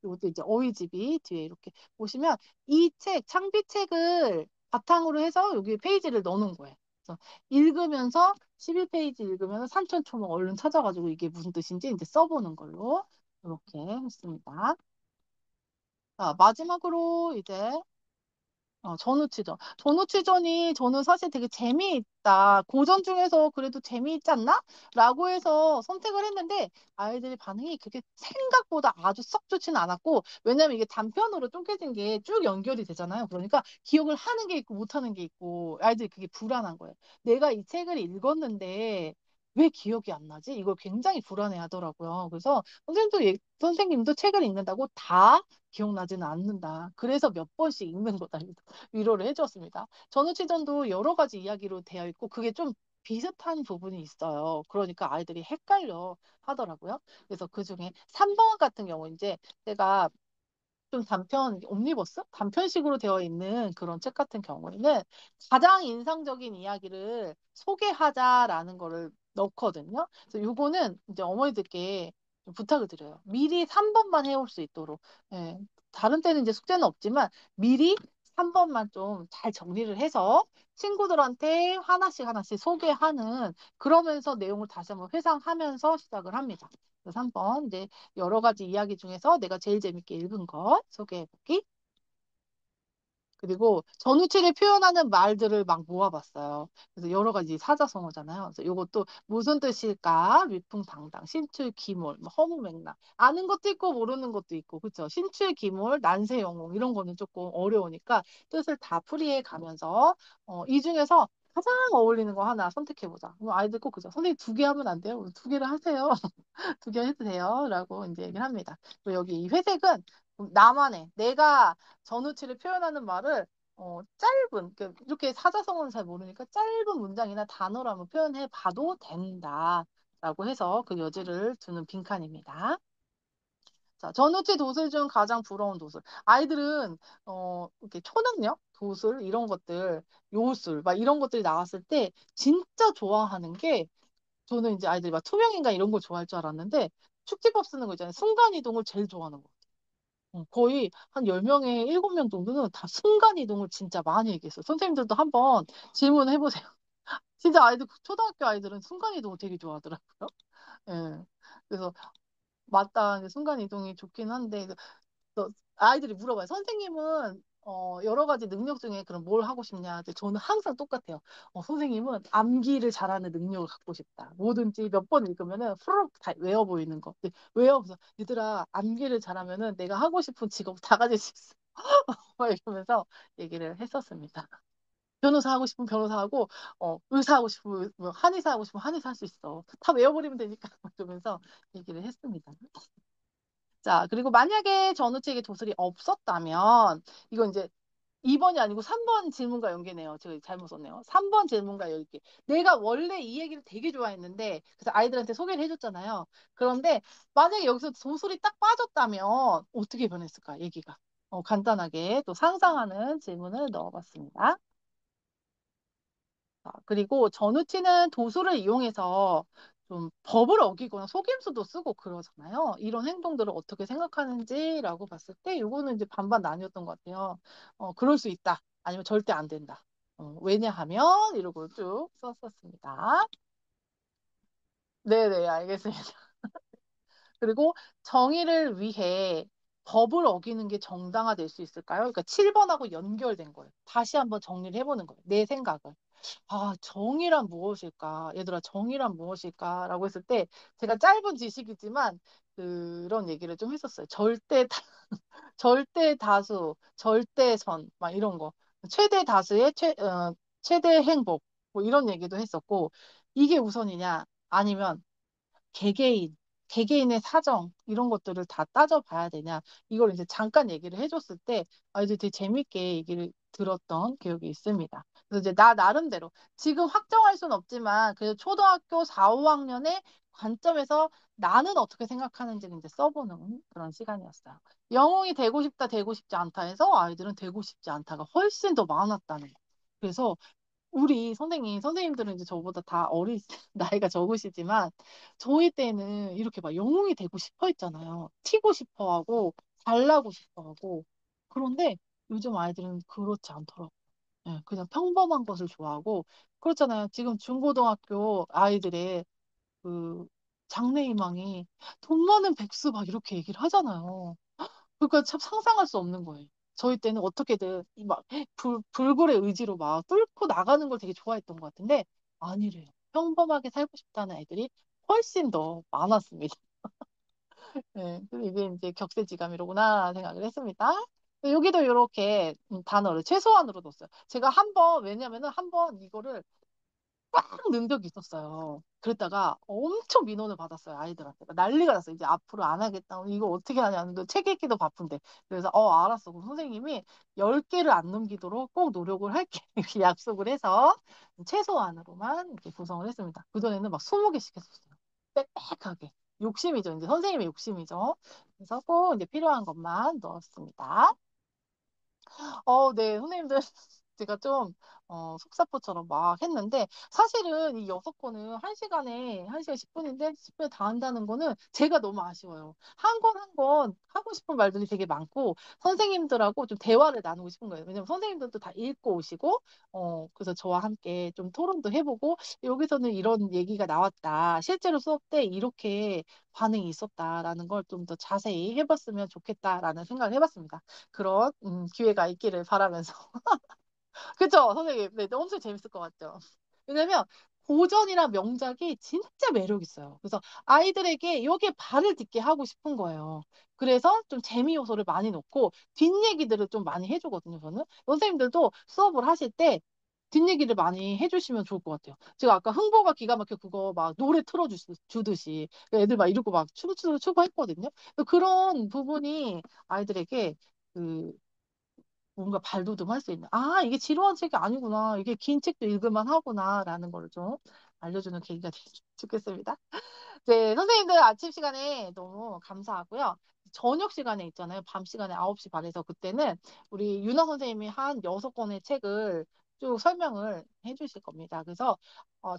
이것도 이제 어휘집이 뒤에 이렇게 보시면 창비책을 바탕으로 해서 여기 페이지를 넣어놓은 거예요. 그래서 11페이지 읽으면 산천초목 얼른 찾아가지고 이게 무슨 뜻인지 이제 써보는 걸로 이렇게 했습니다. 자, 마지막으로 이제 전우치전. 전우치전이 저는 사실 되게 재미있다. 고전 중에서 그래도 재미있지 않나? 라고 해서 선택을 했는데 아이들의 반응이 그게 생각보다 아주 썩 좋지는 않았고 왜냐면 이게 단편으로 쪼개진 게 쭉 연결이 되잖아요. 그러니까 기억을 하는 게 있고 못하는 게 있고 아이들이 그게 불안한 거예요. 내가 이 책을 읽었는데 왜 기억이 안 나지? 이걸 굉장히 불안해 하더라고요. 그래서 선생님도 책을 읽는다고 다 기억나지는 않는다. 그래서 몇 번씩 읽는 거다. 위로를 해주었습니다. 전우치전도 여러 가지 이야기로 되어 있고 그게 좀 비슷한 부분이 있어요. 그러니까 아이들이 헷갈려 하더라고요. 그래서 그중에 3번 같은 경우 이제 제가 좀 옴니버스? 단편식으로 되어 있는 그런 책 같은 경우에는 가장 인상적인 이야기를 소개하자라는 거를 넣거든요. 그래서 요거는 이제 어머니들께 좀 부탁을 드려요. 미리 3번만 해올 수 있도록. 예. 다른 때는 이제 숙제는 없지만 미리 3번만 좀 잘 정리를 해서 친구들한테 하나씩 하나씩 소개하는 그러면서 내용을 다시 한번 회상하면서 시작을 합니다. 그래서 3번 이제 여러 가지 이야기 중에서 내가 제일 재밌게 읽은 것 소개해보기. 그리고 전우치를 표현하는 말들을 막 모아봤어요. 그래서 여러 가지 사자성어잖아요. 그래서 이것도 무슨 뜻일까? 위풍당당, 신출기몰, 뭐 허무맹랑. 아는 것도 있고 모르는 것도 있고, 그렇죠? 신출기몰, 난세영웅 이런 거는 조금 어려우니까 뜻을 다 풀이해 가면서 이 중에서 가장 어울리는 거 하나 선택해보자. 그럼 아이들 꼭 그죠? 선생님 2개 하면 안 돼요? 2개를 하세요. 2개 해도 돼요. 라고 이제 얘기를 합니다. 그리고 여기 이 회색은 나만의 내가 전우치를 표현하는 말을 짧은 이렇게 사자성어는 잘 모르니까 짧은 문장이나 단어로 한번 표현해 봐도 된다라고 해서 그 여지를 두는 빈칸입니다. 자, 전우치 도술 중 가장 부러운 도술. 아이들은 이렇게 초능력, 도술 이런 것들, 요술 막 이런 것들이 나왔을 때 진짜 좋아하는 게 저는 이제 아이들이 막 투명인간 이런 걸 좋아할 줄 알았는데 축지법 쓰는 거 있잖아요. 순간이동을 제일 좋아하는 거. 거의 한 10명에 7명 정도는 다 순간이동을 진짜 많이 얘기했어요. 선생님들도 한번 질문해보세요. 진짜 아이들, 초등학교 아이들은 순간이동을 되게 좋아하더라고요. 예. 그래서 맞다. 이제 순간이동이 좋긴 한데, 아이들이 물어봐요. 선생님은 여러 가지 능력 중에 그럼 뭘 하고 싶냐? 근데 저는 항상 똑같아요. 선생님은 암기를 잘하는 능력을 갖고 싶다. 뭐든지 몇 번 읽으면은 후루룩 다 외워 보이는 거. 근데 외워 서 얘들아 암기를 잘하면은 내가 하고 싶은 직업 다 가질 수 있어. 막 이러면서 얘기를 했었습니다. 변호사 하고 싶으면 변호사하고 의사 하고 싶으면 뭐 한의사 하고 싶으면 한의사 할 수 있어. 다 외워버리면 되니까 이러면서 얘기를 했습니다. 자, 그리고 만약에 전우책에 도술이 없었다면, 이건 이제 2번이 아니고 3번 질문과 연계네요. 제가 잘못 썼네요. 3번 질문과 연계. 내가 원래 이 얘기를 되게 좋아했는데, 그래서 아이들한테 소개를 해줬잖아요. 그런데 만약에 여기서 도술이 딱 빠졌다면, 어떻게 변했을까, 얘기가. 간단하게 또 상상하는 질문을 넣어봤습니다. 그리고 전우치는 도수를 이용해서 좀 법을 어기거나 속임수도 쓰고 그러잖아요. 이런 행동들을 어떻게 생각하는지라고 봤을 때 이거는 이제 반반 나뉘었던 것 같아요. 그럴 수 있다. 아니면 절대 안 된다. 왜냐하면 이러고 쭉 썼었습니다. 네네, 알겠습니다. 그리고 정의를 위해 법을 어기는 게 정당화될 수 있을까요? 그러니까 7번하고 연결된 거예요. 다시 한번 정리를 해보는 거예요. 내 생각을. 정의란 무엇일까? 얘들아, 정의란 무엇일까? 라고 했을 때 제가 짧은 지식이지만 그런 얘기를 좀 했었어요. 절대 다수, 절대선, 막 이런 거. 최대 다수의 최대 행복, 뭐 이런 얘기도 했었고, 이게 우선이냐? 아니면 개개인, 개개인의 사정, 이런 것들을 다 따져봐야 되냐. 이걸 이제 잠깐 얘기를 해줬을 때 아이들이 되게 재밌게 얘기를 들었던 기억이 있습니다. 그래서 이제 나 나름대로 지금 확정할 수는 없지만 그래도 초등학교 4, 5학년의 관점에서 나는 어떻게 생각하는지를 이제 써보는 그런 시간이었어요. 영웅이 되고 싶다, 되고 싶지 않다 해서 아이들은 되고 싶지 않다가 훨씬 더 많았다는 거. 그래서 우리 선생님들은 이제 저보다 다 나이가 적으시지만, 저희 때는 이렇게 막 영웅이 되고 싶어 했잖아요. 튀고 싶어 하고, 잘나고 싶어 하고. 그런데 요즘 아이들은 그렇지 않더라고요. 예, 그냥 평범한 것을 좋아하고, 그렇잖아요. 지금 중고등학교 아이들의 그 장래희망이 돈 많은 백수 막 이렇게 얘기를 하잖아요. 그러니까 참 상상할 수 없는 거예요. 저희 때는 어떻게든 막 불굴의 의지로 막 뚫고 나가는 걸 되게 좋아했던 것 같은데 아니래요. 평범하게 살고 싶다는 애들이 훨씬 더 많았습니다. 네, 그래서 이게 이제 격세지감이로구나 생각을 했습니다. 여기도 이렇게 단어를 최소한으로 뒀어요. 제가 왜냐면은 한 번 이거를 꽉 넣은 적이 있었어요. 그랬다가 엄청 민원을 받았어요, 아이들한테. 난리가 났어요. 이제 앞으로 안 하겠다. 이거 어떻게 하냐는데 책 읽기도 바쁜데. 그래서 알았어. 그럼 선생님이 10개를 안 넘기도록 꼭 노력을 할게. 이렇게 약속을 해서 최소한으로만 이렇게 구성을 했습니다. 그전에는 막 20개씩 했었어요. 빽빽하게. 욕심이죠. 이제 선생님의 욕심이죠. 그래서 꼭 이제 필요한 것만 넣었습니다. 네, 선생님들. 제가 좀 속사포처럼 막 했는데 사실은 이 6권은 1시간에 1시간 10분인데 10분에 다 한다는 거는 제가 너무 아쉬워요. 한 권 한 권 하고 싶은 말들이 되게 많고 선생님들하고 좀 대화를 나누고 싶은 거예요. 왜냐면 선생님들도 다 읽고 오시고 그래서 저와 함께 좀 토론도 해보고 여기서는 이런 얘기가 나왔다. 실제로 수업 때 이렇게 반응이 있었다라는 걸 좀 더 자세히 해봤으면 좋겠다라는 생각을 해봤습니다. 그런 기회가 있기를 바라면서. 그쵸, 선생님. 네, 엄청 재밌을 것 같죠. 왜냐면 고전이랑 명작이 진짜 매력 있어요. 그래서 아이들에게 여기에 발을 딛게 하고 싶은 거예요. 그래서 좀 재미 요소를 많이 넣고 뒷얘기들을 좀 많이 해주거든요, 저는. 선생님들도 수업을 하실 때 뒷얘기를 많이 해주시면 좋을 것 같아요. 제가 아까 흥보가 기가 막혀 그거 막 노래 틀어주듯이 애들 막 이러고 막 추고 했거든요. 그런 부분이 아이들에게 그 뭔가 발돋움할 수 있는, 아, 이게 지루한 책이 아니구나. 이게 긴 책도 읽을만 하구나. 라는 걸 좀 알려주는 계기가 됐으면 좋겠습니다. 네, 선생님들 아침 시간에 너무 감사하고요. 저녁 시간에 있잖아요. 밤 시간에 9시 반에서 그때는 우리 윤아 선생님이 한 6권의 책을 쭉 설명을 해주실 겁니다. 그래서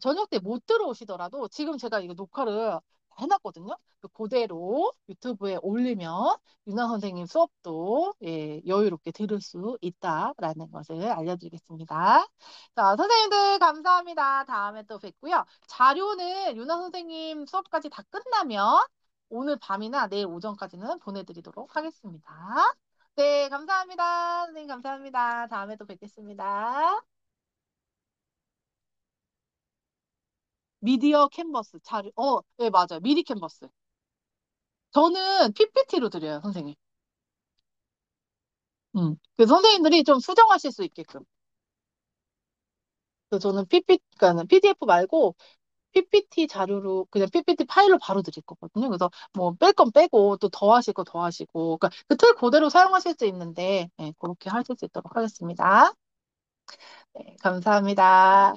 저녁 때 못 들어오시더라도 지금 제가 이거 녹화를 해놨거든요. 그대로 유튜브에 올리면 윤아 선생님 수업도 예, 여유롭게 들을 수 있다라는 것을 알려드리겠습니다. 자, 선생님들 감사합니다. 다음에 또 뵙고요. 자료는 윤아 선생님 수업까지 다 끝나면 오늘 밤이나 내일 오전까지는 보내드리도록 하겠습니다. 네, 감사합니다. 선생님 감사합니다. 다음에 또 뵙겠습니다. 미디어 캔버스 자료, 네, 맞아요. 미디 캔버스. 저는 PPT로 드려요, 선생님. 그래서 선생님들이 좀 수정하실 수 있게끔. 그래서 저는 그러니까 PDF 말고 PPT 자료로 그냥 PPT 파일로 바로 드릴 거거든요. 그래서 뭐 뺄 건 빼고 또 더하실 거 더하시고 그러니까 그 틀 그대로 사용하실 수 있는데 네, 그렇게 하실 수 있도록 하겠습니다. 네, 감사합니다.